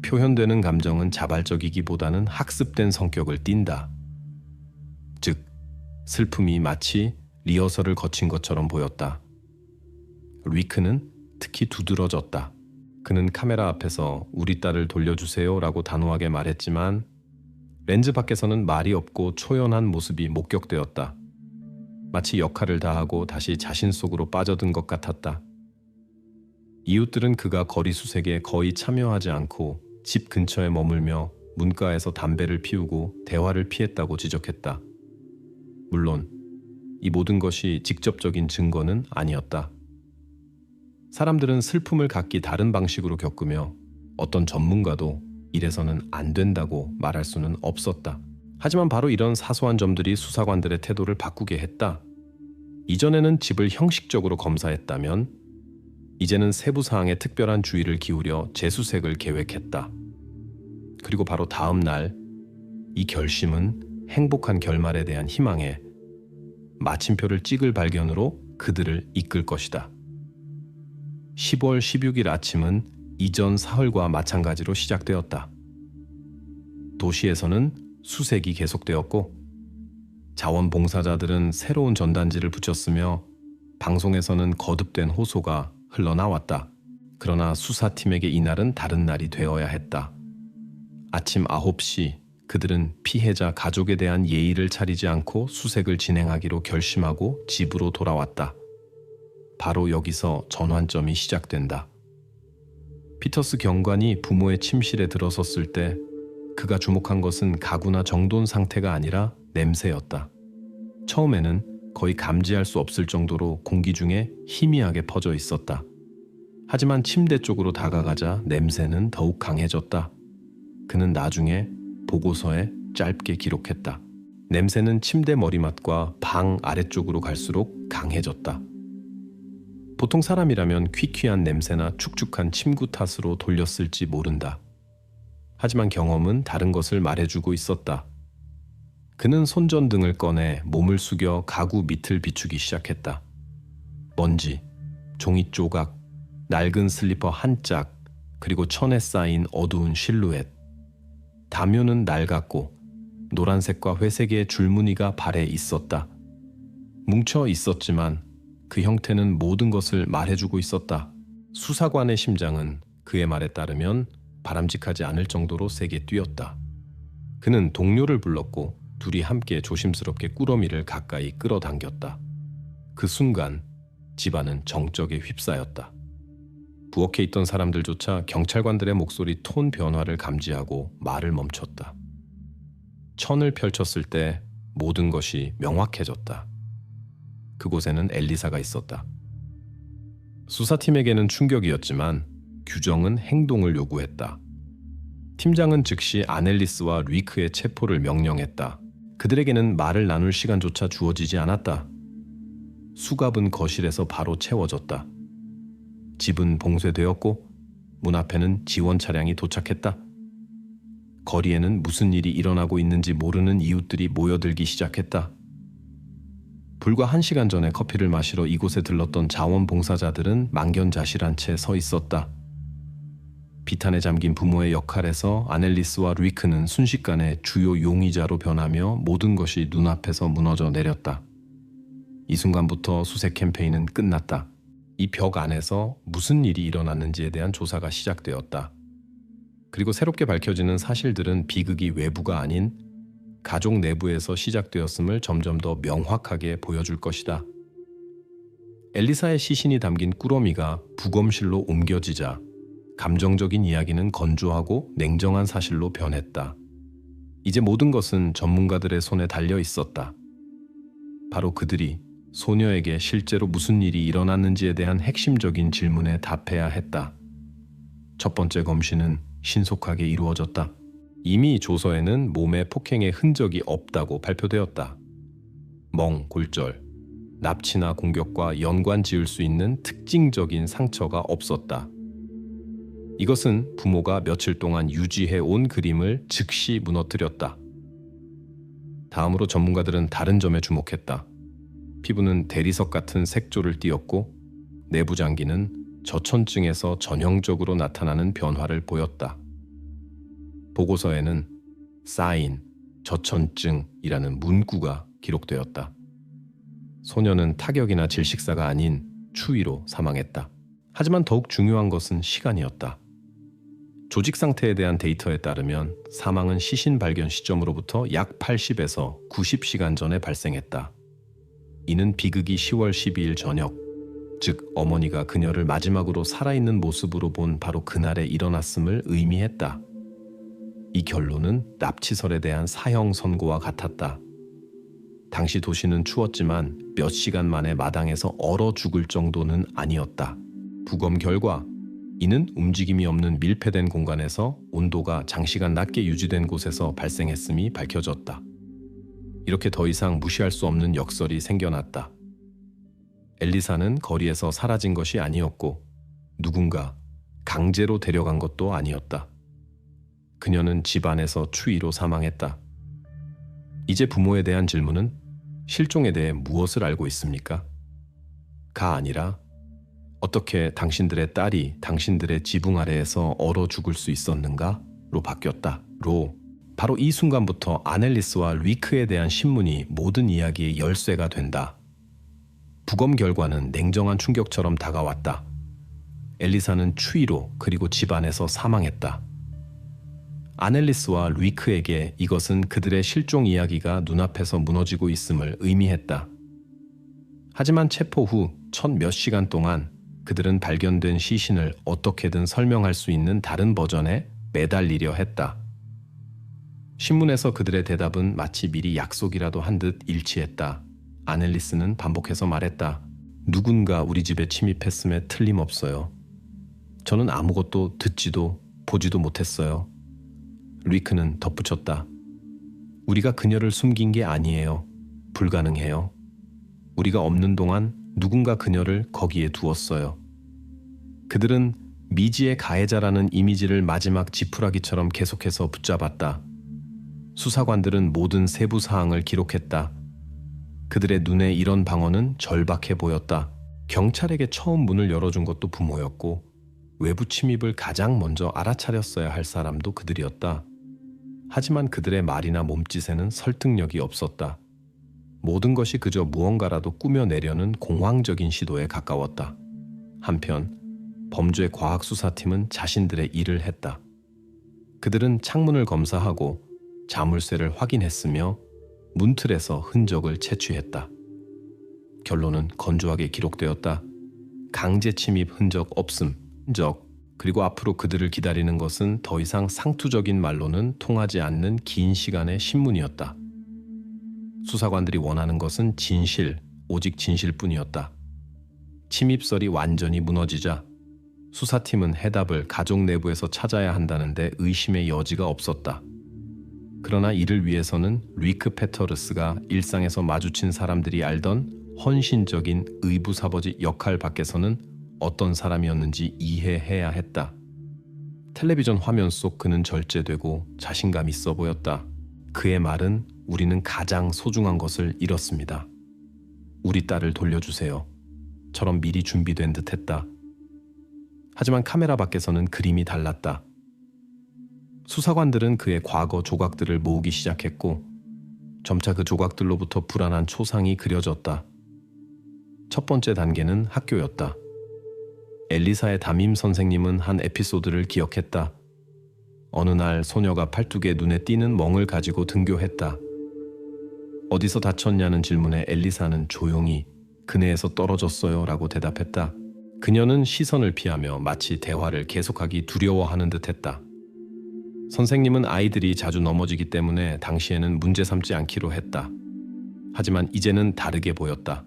표현되는 감정은 자발적이기보다는 학습된 성격을 띈다. 즉, 슬픔이 마치 리허설을 거친 것처럼 보였다. 루이크는 특히 두드러졌다. 그는 카메라 앞에서 우리 딸을 돌려주세요 라고 단호하게 말했지만 렌즈 밖에서는 말이 없고 초연한 모습이 목격되었다. 마치 역할을 다하고 다시 자신 속으로 빠져든 것 같았다. 이웃들은 그가 거리 수색에 거의 참여하지 않고 집 근처에 머물며 문가에서 담배를 피우고 대화를 피했다고 지적했다. 물론 이 모든 것이 직접적인 증거는 아니었다. 사람들은 슬픔을 각기 다른 방식으로 겪으며 어떤 전문가도 이래서는 안 된다고 말할 수는 없었다. 하지만 바로 이런 사소한 점들이 수사관들의 태도를 바꾸게 했다. 이전에는 집을 형식적으로 검사했다면 이제는 세부 사항에 특별한 주의를 기울여 재수색을 계획했다. 그리고 바로 다음 날 이 결심은 행복한 결말에 대한 희망에 마침표를 찍을 발견으로 그들을 이끌 것이다. 10월 16일 아침은 이전 사흘과 마찬가지로 시작되었다. 도시에서는 수색이 계속되었고 자원봉사자들은 새로운 전단지를 붙였으며 방송에서는 거듭된 호소가 흘러나왔다. 그러나 수사팀에게 이날은 다른 날이 되어야 했다. 아침 9시 그들은 피해자 가족에 대한 예의를 차리지 않고 수색을 진행하기로 결심하고 집으로 돌아왔다. 바로 여기서 전환점이 시작된다. 피터스 경관이 부모의 침실에 들어섰을 때 그가 주목한 것은 가구나 정돈 상태가 아니라 냄새였다. 처음에는 거의 감지할 수 없을 정도로 공기 중에 희미하게 퍼져 있었다. 하지만 침대 쪽으로 다가가자 냄새는 더욱 강해졌다. 그는 나중에 보고서에 짧게 기록했다. 냄새는 침대 머리맡과 방 아래쪽으로 갈수록 강해졌다. 보통 사람이라면 퀴퀴한 냄새나 축축한 침구 탓으로 돌렸을지 모른다. 하지만 경험은 다른 것을 말해주고 있었다. 그는 손전등을 꺼내 몸을 숙여 가구 밑을 비추기 시작했다. 먼지, 종이 조각, 낡은 슬리퍼 한 짝, 그리고 천에 쌓인 어두운 실루엣. 담요는 낡았고 노란색과 회색의 줄무늬가 발에 있었다. 뭉쳐 있었지만 그 형태는 모든 것을 말해주고 있었다. 수사관의 심장은 그의 말에 따르면 바람직하지 않을 정도로 세게 뛰었다. 그는 동료를 불렀고 둘이 함께 조심스럽게 꾸러미를 가까이 끌어당겼다. 그 순간 집안은 정적에 휩싸였다. 부엌에 있던 사람들조차 경찰관들의 목소리 톤 변화를 감지하고 말을 멈췄다. 천을 펼쳤을 때 모든 것이 명확해졌다. 그곳에는 엘리사가 있었다. 수사팀에게는 충격이었지만 규정은 행동을 요구했다. 팀장은 즉시 아넬리스와 리크의 체포를 명령했다. 그들에게는 말을 나눌 시간조차 주어지지 않았다. 수갑은 거실에서 바로 채워졌다. 집은 봉쇄되었고 문 앞에는 지원 차량이 도착했다. 거리에는 무슨 일이 일어나고 있는지 모르는 이웃들이 모여들기 시작했다. 불과 1시간 전에 커피를 마시러 이곳에 들렀던 자원봉사자들은 망견자실한 채 서 있었다. 비탄에 잠긴 부모의 역할에서 아넬리스와 리크는 순식간에 주요 용의자로 변하며 모든 것이 눈앞에서 무너져 내렸다. 이 순간부터 수색 캠페인은 끝났다. 이 벽 안에서 무슨 일이 일어났는지에 대한 조사가 시작되었다. 그리고 새롭게 밝혀지는 사실들은 비극이 외부가 아닌 가족 내부에서 시작되었음을 점점 더 명확하게 보여줄 것이다. 엘리사의 시신이 담긴 꾸러미가 부검실로 옮겨지자 감정적인 이야기는 건조하고 냉정한 사실로 변했다. 이제 모든 것은 전문가들의 손에 달려 있었다. 바로 그들이 소녀에게 실제로 무슨 일이 일어났는지에 대한 핵심적인 질문에 답해야 했다. 첫 번째 검신은 신속하게 이루어졌다. 이미 조서에는 몸에 폭행의 흔적이 없다고 발표되었다. 멍, 골절, 납치나 공격과 연관 지을 수 있는 특징적인 상처가 없었다. 이것은 부모가 며칠 동안 유지해 온 그림을 즉시 무너뜨렸다. 다음으로 전문가들은 다른 점에 주목했다. 피부는 대리석 같은 색조를 띠었고 내부 장기는 저천증에서 전형적으로 나타나는 변화를 보였다. 보고서에는 사인, 저천증이라는 문구가 기록되었다. 소녀는 타격이나 질식사가 아닌 추위로 사망했다. 하지만 더욱 중요한 것은 시간이었다. 조직 상태에 대한 데이터에 따르면 사망은 시신 발견 시점으로부터 약 80에서 90시간 전에 발생했다. 이는 비극이 10월 12일 저녁, 즉 어머니가 그녀를 마지막으로 살아있는 모습으로 본 바로 그날에 일어났음을 의미했다. 이 결론은 납치설에 대한 사형 선고와 같았다. 당시 도시는 추웠지만 몇 시간 만에 마당에서 얼어 죽을 정도는 아니었다. 부검 결과 이는 움직임이 없는 밀폐된 공간에서 온도가 장시간 낮게 유지된 곳에서 발생했음이 밝혀졌다. 이렇게 더 이상 무시할 수 없는 역설이 생겨났다. 엘리사는 거리에서 사라진 것이 아니었고 누군가 강제로 데려간 것도 아니었다. 그녀는 집 안에서 추위로 사망했다. 이제 부모에 대한 질문은 실종에 대해 무엇을 알고 있습니까? 가 아니라 어떻게 당신들의 딸이 당신들의 지붕 아래에서 얼어 죽을 수 있었는가? 로 바뀌었다. 바로 이 순간부터 아넬리스와 리크에 대한 신문이 모든 이야기의 열쇠가 된다. 부검 결과는 냉정한 충격처럼 다가왔다. 엘리사는 추위로 그리고 집 안에서 사망했다. 아넬리스와 리크에게 이것은 그들의 실종 이야기가 눈앞에서 무너지고 있음을 의미했다. 하지만 체포 후 첫 몇 시간 동안 그들은 발견된 시신을 어떻게든 설명할 수 있는 다른 버전에 매달리려 했다. 신문에서 그들의 대답은 마치 미리 약속이라도 한 듯 일치했다. 아넬리스는 반복해서 말했다. 누군가 우리 집에 침입했음에 틀림없어요. 저는 아무것도 듣지도 보지도 못했어요. 리크는 덧붙였다. 우리가 그녀를 숨긴 게 아니에요. 불가능해요. 우리가 없는 동안 누군가 그녀를 거기에 두었어요. 그들은 미지의 가해자라는 이미지를 마지막 지푸라기처럼 계속해서 붙잡았다. 수사관들은 모든 세부 사항을 기록했다. 그들의 눈에 이런 방언은 절박해 보였다. 경찰에게 처음 문을 열어준 것도 부모였고 외부 침입을 가장 먼저 알아차렸어야 할 사람도 그들이었다. 하지만 그들의 말이나 몸짓에는 설득력이 없었다. 모든 것이 그저 무언가라도 꾸며내려는 공황적인 시도에 가까웠다. 한편 범죄 과학수사팀은 자신들의 일을 했다. 그들은 창문을 검사하고 자물쇠를 확인했으며 문틀에서 흔적을 채취했다. 결론은 건조하게 기록되었다. 강제 침입 흔적 없음, 그리고 앞으로 그들을 기다리는 것은 더 이상 상투적인 말로는 통하지 않는 긴 시간의 신문이었다. 수사관들이 원하는 것은 진실, 오직 진실뿐이었다. 침입설이 완전히 무너지자 수사팀은 해답을 가족 내부에서 찾아야 한다는데 의심의 여지가 없었다. 그러나 이를 위해서는 리크 페터르스가 일상에서 마주친 사람들이 알던 헌신적인 의부사버지 역할 밖에서는 어떤 사람이었는지 이해해야 했다. 텔레비전 화면 속 그는 절제되고 자신감 있어 보였다. 그의 말은 우리는 가장 소중한 것을 잃었습니다. 우리 딸을 돌려주세요. 처럼 미리 준비된 듯 했다. 하지만 카메라 밖에서는 그림이 달랐다. 수사관들은 그의 과거 조각들을 모으기 시작했고 점차 그 조각들로부터 불안한 초상이 그려졌다. 첫 번째 단계는 학교였다. 엘리사의 담임 선생님은 한 에피소드를 기억했다. 어느 날 소녀가 팔뚝에 눈에 띄는 멍을 가지고 등교했다. 어디서 다쳤냐는 질문에 엘리사는 조용히 그네에서 떨어졌어요 라고 대답했다. 그녀는 시선을 피하며 마치 대화를 계속하기 두려워하는 듯했다. 선생님은 아이들이 자주 넘어지기 때문에 당시에는 문제 삼지 않기로 했다. 하지만 이제는 다르게 보였다.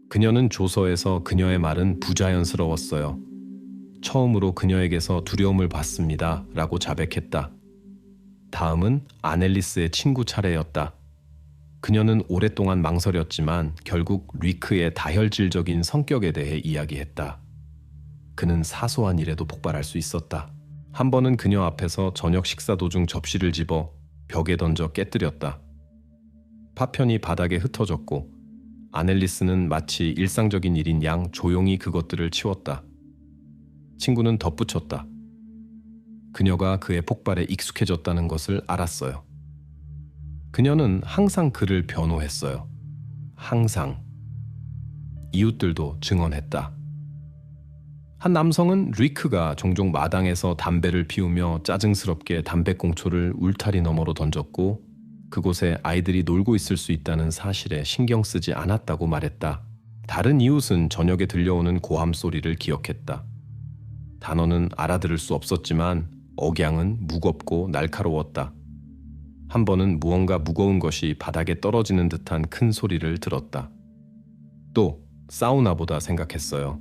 그녀는 조서에서 그녀의 말은 부자연스러웠어요. 처음으로 그녀에게서 두려움을 받습니다 라고 자백했다. 다음은 아넬리스의 친구 차례였다. 그녀는 오랫동안 망설였지만 결국 리크의 다혈질적인 성격에 대해 이야기했다. 그는 사소한 일에도 폭발할 수 있었다. 한 번은 그녀 앞에서 저녁 식사 도중 접시를 집어 벽에 던져 깨뜨렸다. 파편이 바닥에 흩어졌고 아넬리스는 마치 일상적인 일인 양 조용히 그것들을 치웠다. 친구는 덧붙였다. 그녀가 그의 폭발에 익숙해졌다는 것을 알았어요. 그녀는 항상 그를 변호했어요. 항상. 이웃들도 증언했다. 한 남성은 리크가 종종 마당에서 담배를 피우며 짜증스럽게 담배꽁초를 울타리 너머로 던졌고 그곳에 아이들이 놀고 있을 수 있다는 사실에 신경 쓰지 않았다고 말했다. 다른 이웃은 저녁에 들려오는 고함 소리를 기억했다. 단어는 알아들을 수 없었지만 억양은 무겁고 날카로웠다. 한 번은 무언가 무거운 것이 바닥에 떨어지는 듯한 큰 소리를 들었다. 또 사우나보다 생각했어요.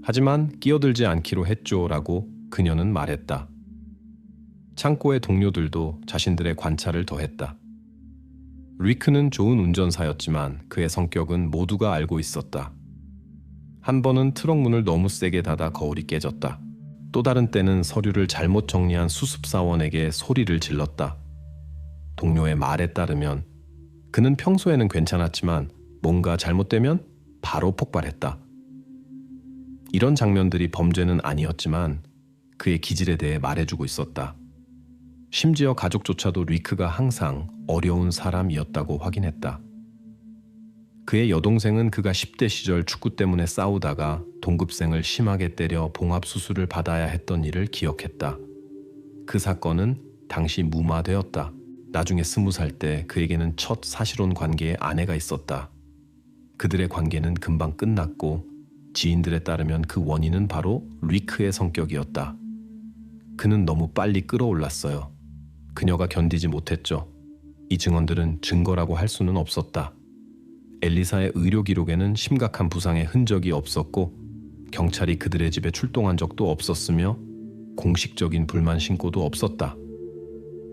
하지만 끼어들지 않기로 했죠라고 그녀는 말했다. 창고의 동료들도 자신들의 관찰을 더했다. 리크는 좋은 운전사였지만 그의 성격은 모두가 알고 있었다. 한 번은 트럭 문을 너무 세게 닫아 거울이 깨졌다. 또 다른 때는 서류를 잘못 정리한 수습사원에게 소리를 질렀다. 동료의 말에 따르면 그는 평소에는 괜찮았지만 뭔가 잘못되면 바로 폭발했다. 이런 장면들이 범죄는 아니었지만 그의 기질에 대해 말해주고 있었다. 심지어 가족조차도 리크가 항상 어려운 사람이었다고 확인했다. 그의 여동생은 그가 10대 시절 축구 때문에 싸우다가 동급생을 심하게 때려 봉합수술을 받아야 했던 일을 기억했다. 그 사건은 당시 무마되었다. 나중에 20살 때 그에게는 첫 사실혼 관계의 아내가 있었다. 그들의 관계는 금방 끝났고 지인들에 따르면 그 원인은 바로 리크의 성격이었다. 그는 너무 빨리 끌어올랐어요. 그녀가 견디지 못했죠. 이 증언들은 증거라고 할 수는 없었다. 엘리사의 의료 기록에는 심각한 부상의 흔적이 없었고 경찰이 그들의 집에 출동한 적도 없었으며 공식적인 불만 신고도 없었다.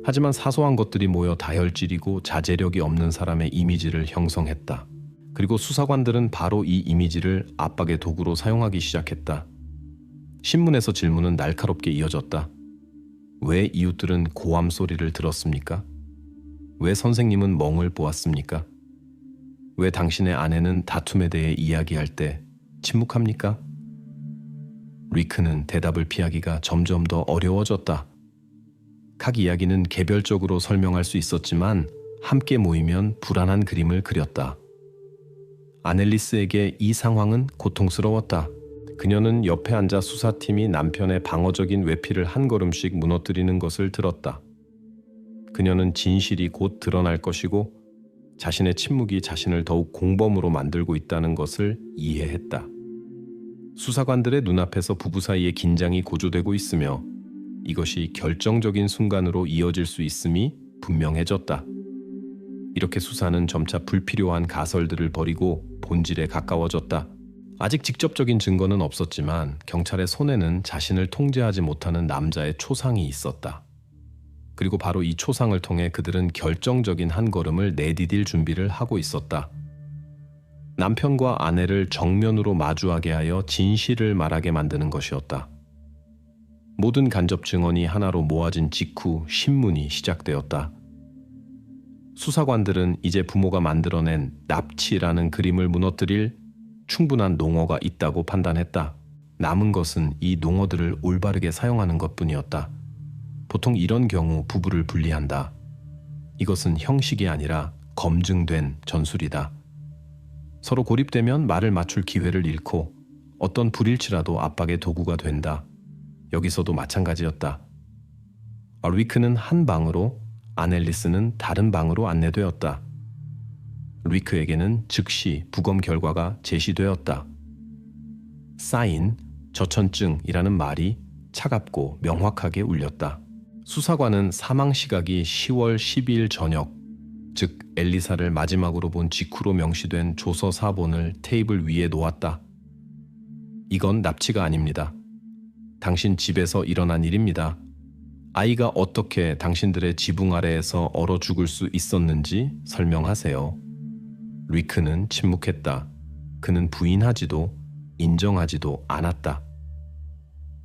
하지만 사소한 것들이 모여 다혈질이고 자제력이 없는 사람의 이미지를 형성했다. 그리고 수사관들은 바로 이 이미지를 압박의 도구로 사용하기 시작했다. 신문에서 질문은 날카롭게 이어졌다. 왜 이웃들은 고함 소리를 들었습니까? 왜 선생님은 멍을 보았습니까? 왜 당신의 아내는 다툼에 대해 이야기할 때 침묵합니까? 리크는 대답을 피하기가 점점 더 어려워졌다. 각 이야기는 개별적으로 설명할 수 있었지만 함께 모이면 불안한 그림을 그렸다. 아넬리스에게 이 상황은 고통스러웠다. 그녀는 옆에 앉아 수사팀이 남편의 방어적인 외피를 한 걸음씩 무너뜨리는 것을 들었다. 그녀는 진실이 곧 드러날 것이고 자신의 침묵이 자신을 더욱 공범으로 만들고 있다는 것을 이해했다. 수사관들의 눈앞에서 부부 사이의 긴장이 고조되고 있으며 이것이 결정적인 순간으로 이어질 수 있음이 분명해졌다. 이렇게 수사는 점차 불필요한 가설들을 버리고 본질에 가까워졌다. 아직 직접적인 증거는 없었지만 경찰의 손에는 자신을 통제하지 못하는 남자의 초상이 있었다. 그리고 바로 이 초상을 통해 그들은 결정적인 한 걸음을 내디딜 준비를 하고 있었다. 남편과 아내를 정면으로 마주하게 하여 진실을 말하게 만드는 것이었다. 모든 간접 증언이 하나로 모아진 직후 신문이 시작되었다. 수사관들은 이제 부모가 만들어낸 납치라는 그림을 무너뜨릴 충분한 농어가 있다고 판단했다. 남은 것은 이 농어들을 올바르게 사용하는 것뿐이었다. 보통 이런 경우 부부를 분리한다. 이것은 형식이 아니라 검증된 전술이다. 서로 고립되면 말을 맞출 기회를 잃고 어떤 불일치라도 압박의 도구가 된다. 여기서도 마찬가지였다. 리크는 한 방으로, 아넬리스는 다른 방으로 안내되었다. 리크에게는 즉시 부검 결과가 제시되었다. 사인, 저천증이라는 말이 차갑고 명확하게 울렸다. 수사관은 사망 시각이 10월 12일 저녁, 즉 엘리사를 마지막으로 본 직후로 명시된 조서 사본을 테이블 위에 놓았다. 이건 납치가 아닙니다. 당신 집에서 일어난 일입니다. 아이가 어떻게 당신들의 지붕 아래에서 얼어 죽을 수 있었는지 설명하세요. 리크는 침묵했다. 그는 부인하지도 인정하지도 않았다.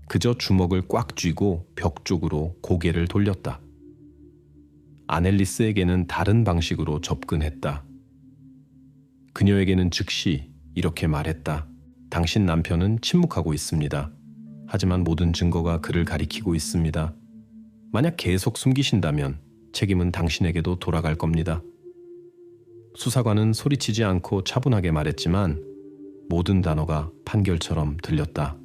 그저 주먹을 꽉 쥐고 벽 쪽으로 고개를 돌렸다. 아넬리스에게는 다른 방식으로 접근했다. 그녀에게는 즉시 이렇게 말했다. 당신 남편은 침묵하고 있습니다. 하지만 모든 증거가 그를 가리키고 있습니다. 만약 계속 숨기신다면 책임은 당신에게도 돌아갈 겁니다. 수사관은 소리치지 않고 차분하게 말했지만 모든 단어가 판결처럼 들렸다.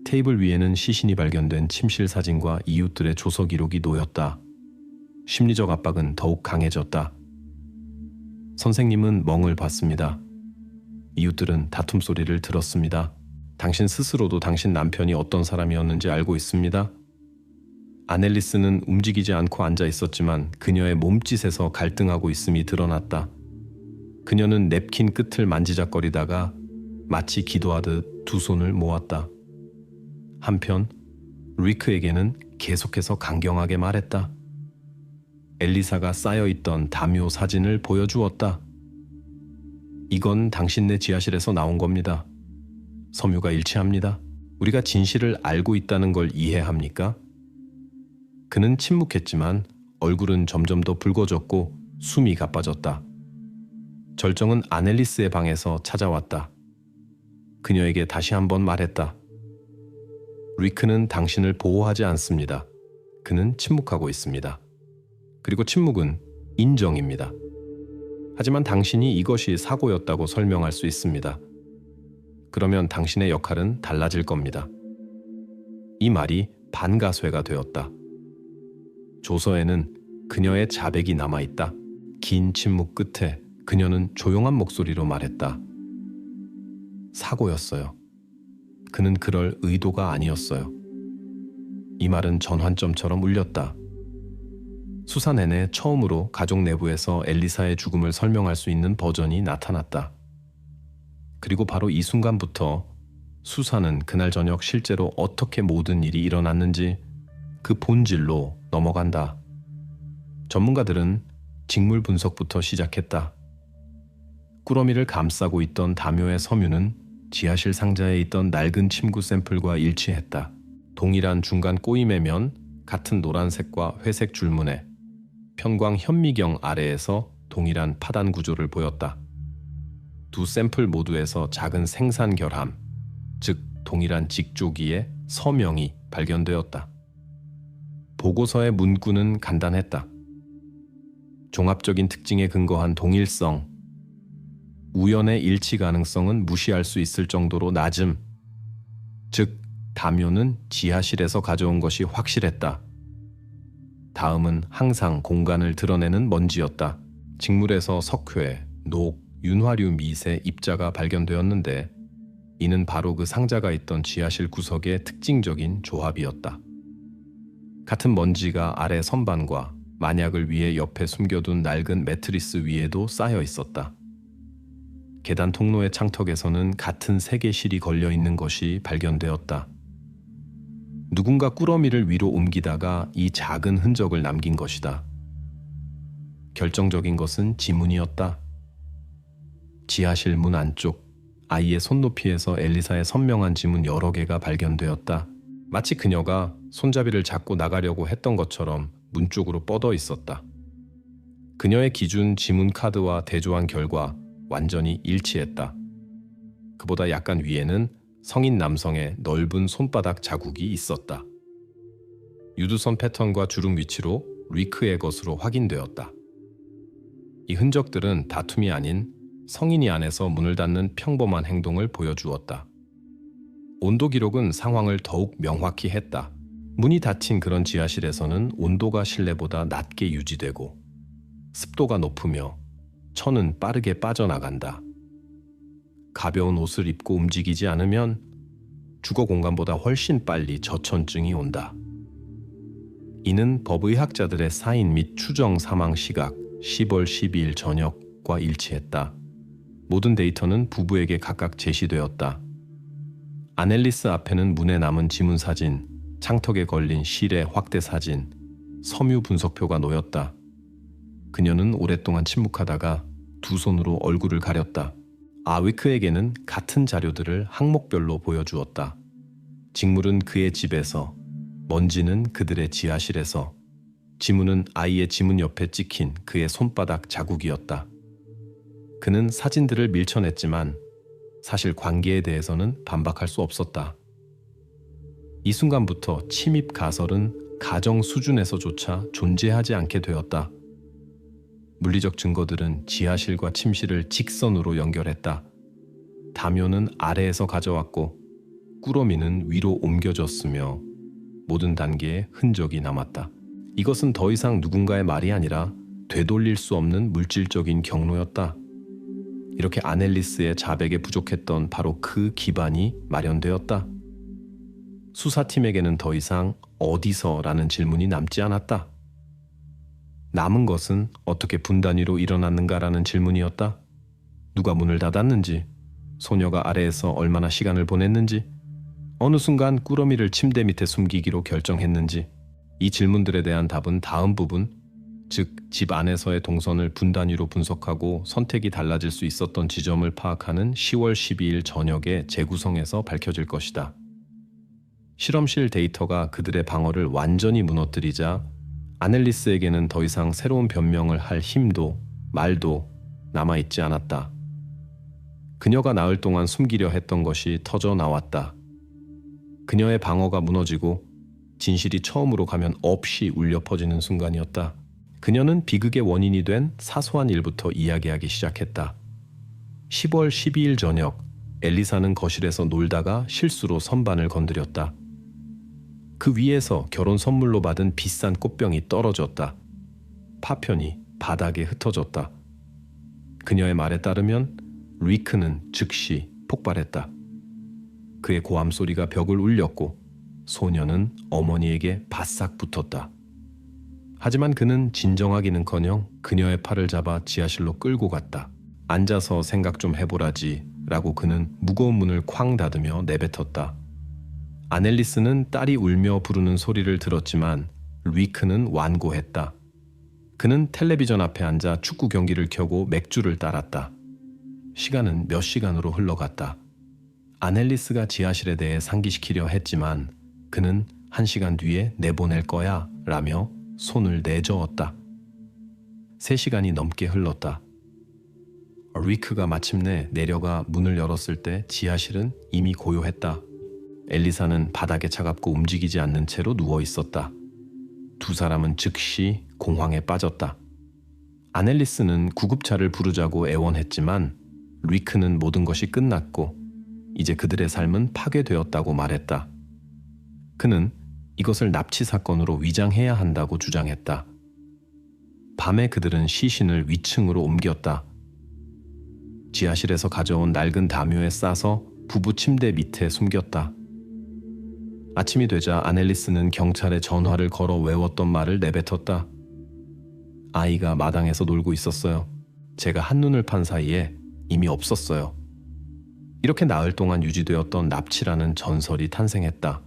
테이블 위에는 시신이 발견된 침실 사진과 이웃들의 조서 기록이 놓였다. 심리적 압박은 더욱 강해졌다. 선생님은 멍을 봤습니다. 이웃들은 다툼 소리를 들었습니다. 당신 스스로도 당신 남편이 어떤 사람이었는지 알고 있습니다. 아넬리스는 움직이지 않고 앉아 있었지만 그녀의 몸짓에서 갈등하고 있음이 드러났다. 그녀는 냅킨 끝을 만지작거리다가 마치 기도하듯 두 손을 모았다. 한편 리크에게는 계속해서 강경하게 말했다. 엘리사가 쌓여있던 담요 사진을 보여주었다. 이건 당신네 지하실에서 나온 겁니다. 섬유가 일치합니다. 우리가 진실을 알고 있다는 걸 이해합니까? 그는 침묵했지만 얼굴은 점점 더 붉어졌고 숨이 가빠졌다. 절정은 아넬리스의 방에서 찾아왔다. 그녀에게 다시 한번 말했다. 리크는 당신을 보호하지 않습니다. 그는 침묵하고 있습니다. 그리고 침묵은 인정입니다. 하지만 당신이 이것이 사고였다고 설명할 수 있습니다. 그러면 당신의 역할은 달라질 겁니다. 이 말이 반가쇠가 되었다. 조서에는 그녀의 자백이 남아있다. 긴 침묵 끝에 그녀는 조용한 목소리로 말했다. 사고였어요. 그는 그럴 의도가 아니었어요. 이 말은 전환점처럼 울렸다. 수사 내내 처음으로 가족 내부에서 엘리사의 죽음을 설명할 수 있는 버전이 나타났다. 그리고 바로 이 순간부터 수사는 그날 저녁 실제로 어떻게 모든 일이 일어났는지 그 본질로 넘어간다. 전문가들은 직물 분석부터 시작했다. 꾸러미를 감싸고 있던 담요의 섬유는 지하실 상자에 있던 낡은 침구 샘플과 일치했다. 동일한 중간 꼬임의 면, 같은 노란색과 회색 줄무늬, 편광 현미경 아래에서 동일한 파단 구조를 보였다. 두 샘플 모두에서 작은 생산 결함, 즉 동일한 직조기의 서명이 발견되었다. 보고서의 문구는 간단했다. 종합적인 특징에 근거한 동일성, 우연의 일치 가능성은 무시할 수 있을 정도로 낮음, 즉 담요는 지하실에서 가져온 것이 확실했다. 다음은 항상 공간을 드러내는 먼지였다. 직물에서 석회, 녹, 윤활유 미세 입자가 발견되었는데 이는 바로 그 상자가 있던 지하실 구석의 특징적인 조합이었다. 같은 먼지가 아래 선반과 만약을 위해 옆에 숨겨둔 낡은 매트리스 위에도 쌓여 있었다. 계단 통로의 창턱에서는 같은 색의 실이 걸려 있는 것이 발견되었다. 누군가 꾸러미를 위로 옮기다가 이 작은 흔적을 남긴 것이다. 결정적인 것은 지문이었다. 지하실 문 안쪽, 아이의 손높이에서 엘리사의 선명한 지문 여러 개가 발견되었다. 마치 그녀가 손잡이를 잡고 나가려고 했던 것처럼 문 쪽으로 뻗어 있었다. 그녀의 기준 지문 카드와 대조한 결과 완전히 일치했다. 그보다 약간 위에는 성인 남성의 넓은 손바닥 자국이 있었다. 유두선 패턴과 주름 위치로 리크의 것으로 확인되었다. 이 흔적들은 다툼이 아닌 성인이 안에서 문을 닫는 평범한 행동을 보여주었다. 온도 기록은 상황을 더욱 명확히 했다. 문이 닫힌 그런 지하실에서는 온도가 실내보다 낮게 유지되고 습도가 높으며 천은 빠르게 빠져나간다. 가벼운 옷을 입고 움직이지 않으면 주거 공간보다 훨씬 빨리 저천증이 온다. 이는 법의학자들의 사인 및 추정 사망 시각 10월 12일 저녁과 일치했다. 모든 데이터는 부부에게 각각 제시되었다. 아넬리스 앞에는 문에 남은 지문 사진, 창턱에 걸린 실의 확대 사진, 섬유 분석표가 놓였다. 그녀는 오랫동안 침묵하다가 두 손으로 얼굴을 가렸다. 아위크에게는 같은 자료들을 항목별로 보여주었다. 직물은 그의 집에서, 먼지는 그들의 지하실에서, 지문은 아이의 지문 옆에 찍힌 그의 손바닥 자국이었다. 그는 사진들을 밀쳐냈지만 사실 관계에 대해서는 반박할 수 없었다. 이 순간부터 침입 가설은 가정 수준에서조차 존재하지 않게 되었다. 물리적 증거들은 지하실과 침실을 직선으로 연결했다. 담요는 아래에서 가져왔고 꾸러미는 위로 옮겨졌으며 모든 단계에 흔적이 남았다. 이것은 더 이상 누군가의 말이 아니라 되돌릴 수 없는 물질적인 경로였다. 이렇게 아넬리스의 자백에 부족했던 바로 그 기반이 마련되었다. 수사팀에게는 더 이상 어디서라는 질문이 남지 않았다. 남은 것은 어떻게 분단위로 일어났는가라는 질문이었다. 누가 문을 닫았는지, 소녀가 아래에서 얼마나 시간을 보냈는지, 어느 순간 꾸러미를 침대 밑에 숨기기로 결정했는지, 이 질문들에 대한 답은 다음 부분, 즉 집 안에서의 동선을 분단위로 분석하고 선택이 달라질 수 있었던 지점을 파악하는 10월 12일 저녁에 재구성에서 밝혀질 것이다. 실험실 데이터가 그들의 방어를 완전히 무너뜨리자 아넬리스에게는 더 이상 새로운 변명을 할 힘도 말도 남아있지 않았다. 그녀가 나흘 동안 숨기려 했던 것이 터져 나왔다. 그녀의 방어가 무너지고 진실이 처음으로 가면 없이 울려 퍼지는 순간이었다. 그녀는 비극의 원인이 된 사소한 일부터 이야기하기 시작했다. 10월 12일 저녁, 엘리사는 거실에서 놀다가 실수로 선반을 건드렸다. 그 위에서 결혼 선물로 받은 비싼 꽃병이 떨어졌다. 파편이 바닥에 흩어졌다. 그녀의 말에 따르면 리크는 즉시 폭발했다. 그의 고함 소리가 벽을 울렸고 소녀는 어머니에게 바싹 붙었다. 하지만 그는 진정하기는커녕 그녀의 팔을 잡아 지하실로 끌고 갔다. 앉아서 생각 좀 해보라지 라고 그는 무거운 문을 쾅 닫으며 내뱉었다. 아넬리스는 딸이 울며 부르는 소리를 들었지만 리크는 완고했다. 그는 텔레비전 앞에 앉아 축구 경기를 켜고 맥주를 따랐다. 시간은 몇 시간으로 흘러갔다. 아넬리스가 지하실에 대해 상기시키려 했지만 그는 1시간 뒤에 내보낼 거야 라며 손을 내저었다. 3시간이 넘게 흘렀다. 리크가 마침내 내려가 문을 열었을 때 지하실은 이미 고요했다. 엘리사는 바닥에 차갑고 움직이지 않는 채로 누워 있었다. 두 사람은 즉시 공황에 빠졌다. 아넬리스는 구급차를 부르자고 애원했지만 리크는 모든 것이 끝났고 이제 그들의 삶은 파괴되었다고 말했다. 그는 이것을 납치 사건으로 위장해야 한다고 주장했다. 밤에 그들은 시신을 위층으로 옮겼다. 지하실에서 가져온 낡은 담요에 싸서 부부 침대 밑에 숨겼다. 아침이 되자 아넬리스는 경찰에 전화를 걸어 외웠던 말을 내뱉었다. 아이가 마당에서 놀고 있었어요. 제가 한눈을 판 사이에 이미 없었어요. 이렇게 나흘 동안 유지되었던 납치라는 전설이 탄생했다.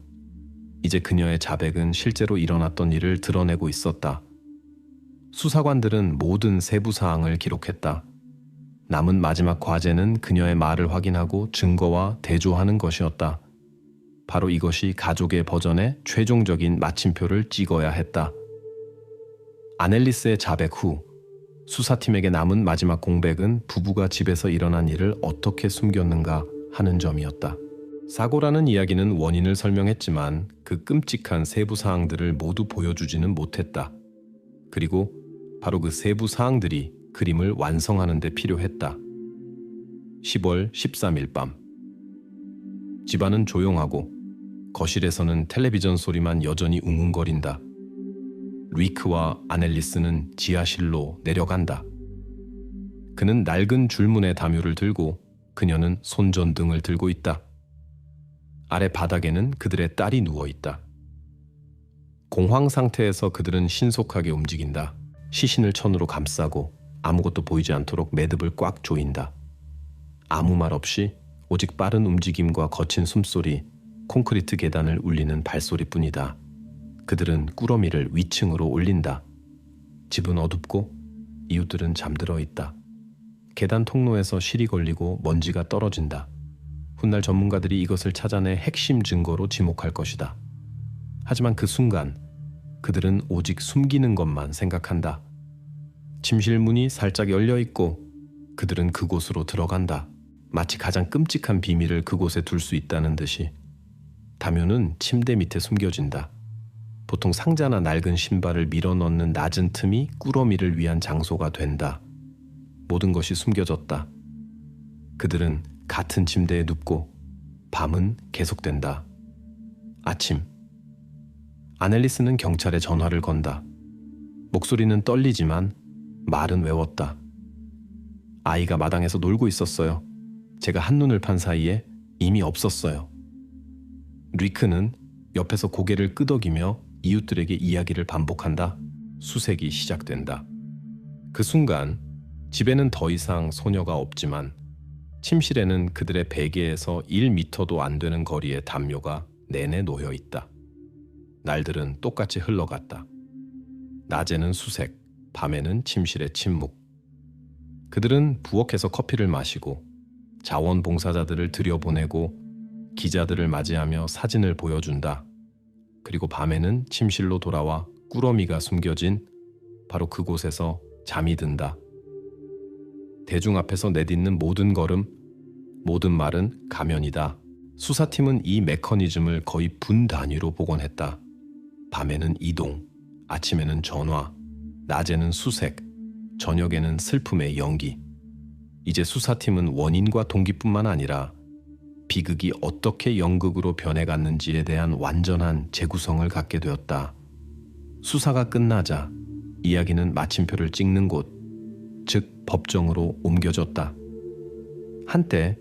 이제 그녀의 자백은 실제로 일어났던 일을 드러내고 있었다. 수사관들은 모든 세부 사항을 기록했다. 남은 마지막 과제는 그녀의 말을 확인하고 증거와 대조하는 것이었다. 바로 이것이 가족의 버전의 최종적인 마침표를 찍어야 했다. 아넬리스의 자백 후 수사팀에게 남은 마지막 공백은 부부가 집에서 일어난 일을 어떻게 숨겼는가 하는 점이었다. 사고라는 이야기는 원인을 설명했지만 그 끔찍한 세부 사항들을 모두 보여주지는 못했다. 그리고 바로 그 세부 사항들이 그림을 완성하는 데 필요했다. 10월 13일 밤. 집안은 조용하고 거실에서는 텔레비전 소리만 여전히 웅웅거린다. 리크와 아넬리스는 지하실로 내려간다. 그는 낡은 줄무늬 담요를 들고 그녀는 손전등을 들고 있다. 아래 바닥에는 그들의 딸이 누워있다. 공황 상태에서 그들은 신속하게 움직인다. 시신을 천으로 감싸고 아무것도 보이지 않도록 매듭을 꽉 조인다. 아무 말 없이 오직 빠른 움직임과 거친 숨소리, 콘크리트 계단을 울리는 발소리뿐이다. 그들은 꾸러미를 위층으로 올린다. 집은 어둡고 이웃들은 잠들어 있다. 계단 통로에서 실이 걸리고 먼지가 떨어진다. 훗날 전문가들이 이것을 찾아내 핵심 증거로 지목할 것이다. 하지만 그 순간 그들은 오직 숨기는 것만 생각한다. 침실 문이 살짝 열려 있고 그들은 그곳으로 들어간다. 마치 가장 끔찍한 비밀을 그곳에 둘 수 있다는 듯이. 담요는 침대 밑에 숨겨진다. 보통 상자나 낡은 신발을 밀어넣는 낮은 틈이 꾸러미를 위한 장소가 된다. 모든 것이 숨겨졌다. 그들은 같은 침대에 눕고 밤은 계속된다. 아침. 아넬리스는 경찰에 전화를 건다. 목소리는 떨리지만 말은 외웠다. 아이가 마당에서 놀고 있었어요. 제가 한눈을 판 사이에 이미 없었어요. 리크는 옆에서 고개를 끄덕이며 이웃들에게 이야기를 반복한다. 수색이 시작된다. 그 순간 집에는 더 이상 소녀가 없지만 침실에는 그들의 베개에서 1미터도 안 되는 거리에 담요가 내내 놓여 있다. 날들은 똑같이 흘러갔다. 낮에는 수색, 밤에는 침실의 침묵. 그들은 부엌에서 커피를 마시고 자원봉사자들을 들여보내고 기자들을 맞이하며 사진을 보여준다. 그리고 밤에는 침실로 돌아와 꾸러미가 숨겨진 바로 그곳에서 잠이 든다. 대중 앞에서 내딛는 모든 걸음, 모든 말은 가면이다. 수사팀은 이 메커니즘을 거의 분 단위로 복원했다. 밤에는 이동, 아침에는 전화, 낮에는 수색, 저녁에는 슬픔의 연기. 이제 수사팀은 원인과 동기뿐만 아니라 비극이 어떻게 연극으로 변해갔는지에 대한 완전한 재구성을 갖게 되었다. 수사가 끝나자 이야기는 마침표를 찍는 곳, 즉 법정으로 옮겨졌다. 한때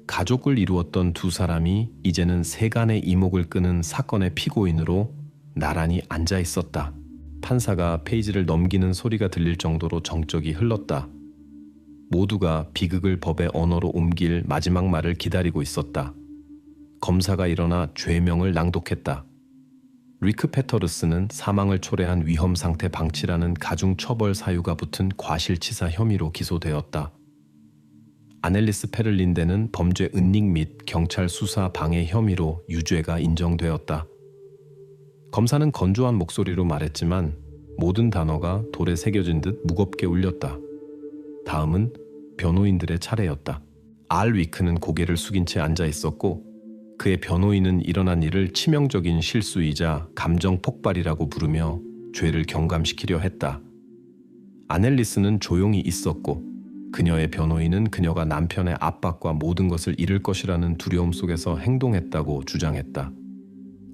가족을 이루었던 두 사람이 이제는 세간의 이목을 끄는 사건의 피고인으로 나란히 앉아 있었다. 판사가 페이지를 넘기는 소리가 들릴 정도로 정적이 흘렀다. 모두가 비극을 법의 언어로 옮길 마지막 말을 기다리고 있었다. 검사가 일어나 죄명을 낭독했다. 리크 페터르스는 사망을 초래한 위험 상태 방치라는 가중 처벌 사유가 붙은 과실치사 혐의로 기소되었다. 아넬리스 페를린데는 범죄 은닉 및 경찰 수사 방해 혐의로 유죄가 인정되었다. 검사는 건조한 목소리로 말했지만 모든 단어가 돌에 새겨진 듯 무겁게 울렸다. 다음은 변호인들의 차례였다. 알 위크는 고개를 숙인 채 앉아 있었고 그의 변호인은 일어난 일을 치명적인 실수이자 감정 폭발이라고 부르며 죄를 경감시키려 했다. 아넬리스는 조용히 있었고 그녀의 변호인은 그녀가 남편의 압박과 모든 것을 잃을 것이라는 두려움 속에서 행동했다고 주장했다.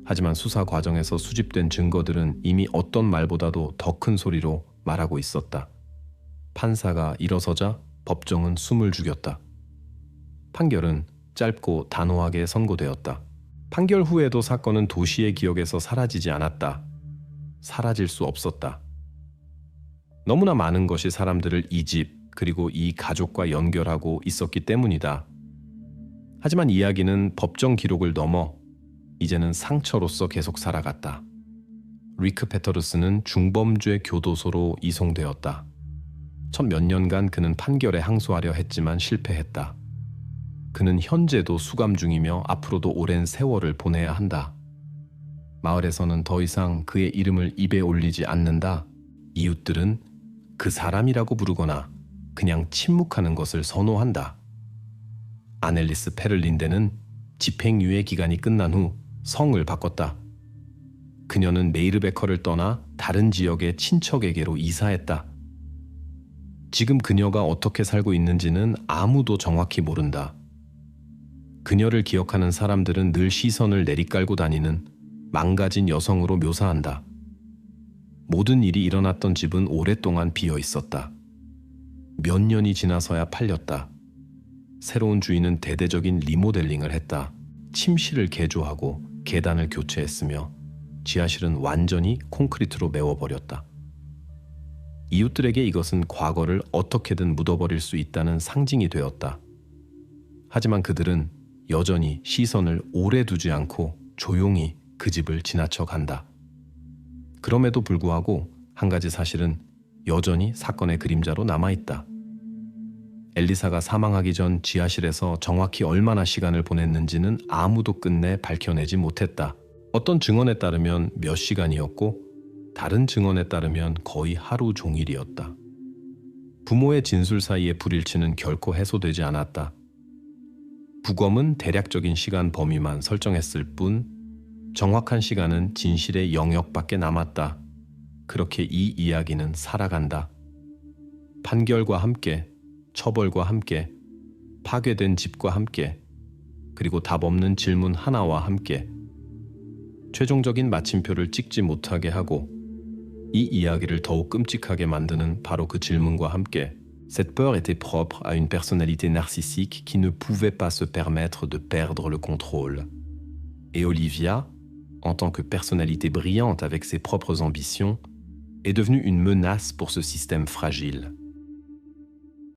하지만 수사 과정에서 수집된 증거들은 이미 어떤 말보다도 더 큰 소리로 말하고 있었다. 판사가 일어서자 법정은 숨을 죽였다. 판결은 짧고 단호하게 선고되었다. 판결 후에도 사건은 도시의 기억에서 사라지지 않았다. 사라질 수 없었다. 너무나 많은 것이 사람들을 이 집 그리고 이 가족과 연결하고 있었기 때문이다. 하지만 이야기는 법정 기록을 넘어 이제는 상처로서 계속 살아갔다. 리크 페터르스는 중범죄 교도소로 이송되었다. 첫 몇 년간 그는 판결에 항소하려 했지만 실패했다. 그는 현재도 수감 중이며 앞으로도 오랜 세월을 보내야 한다. 마을에서는 더 이상 그의 이름을 입에 올리지 않는다. 이웃들은 그 사람이라고 부르거나 그냥 침묵하는 것을 선호한다. 아넬리스 페를린데는 집행유예 기간이 끝난 후 성을 바꿨다. 그녀는 메이르베커를 떠나 다른 지역의 친척에게로 이사했다. 지금 그녀가 어떻게 살고 있는지는 아무도 정확히 모른다. 그녀를 기억하는 사람들은 늘 시선을 내리깔고 다니는 망가진 여성으로 묘사한다. 모든 일이 일어났던 집은 오랫동안 비어 있었다. 몇 년이 지나서야 팔렸다. 새로운 주인은 대대적인 리모델링을 했다. 침실을 개조하고 계단을 교체했으며 지하실은 완전히 콘크리트로 메워버렸다. 이웃들에게 이것은 과거를 어떻게든 묻어버릴 수 있다는 상징이 되었다. 하지만 그들은 여전히 시선을 오래 두지 않고 조용히 그 집을 지나쳐 간다. 그럼에도 불구하고 한 가지 사실은 여전히 사건의 그림자로 남아있다. 엘리사가 사망하기 전 지하실에서 정확히 얼마나 시간을 보냈는지는 아무도 끝내 밝혀내지 못했다. 어떤 증언에 따르면 몇 시간이었고 다른 증언에 따르면 거의 하루 종일이었다. 부모의 진술 사이의 불일치는 결코 해소되지 않았다. 부검은 대략적인 시간 범위만 설정했을 뿐 정확한 시간은 진실의 영역밖에 남았다. 그렇게 이 이야기는 살아간다. 판결과 함께, 처벌과 함께, 파괴된 집과 함께, 그리고 답 없는 질문 하나와 함께 최종적인 마침표를 찍지 못하게 하고 이 이야기를 더욱 끔찍하게 만드는 바로 그 질문과 함께 Cette peur était propre à une personnalité narcissique qui ne pouvait pas se permettre de perdre le contrôle. Et Olivia, en tant que personnalité brillante avec ses propres ambitions, est devenue une menace pour ce système fragile.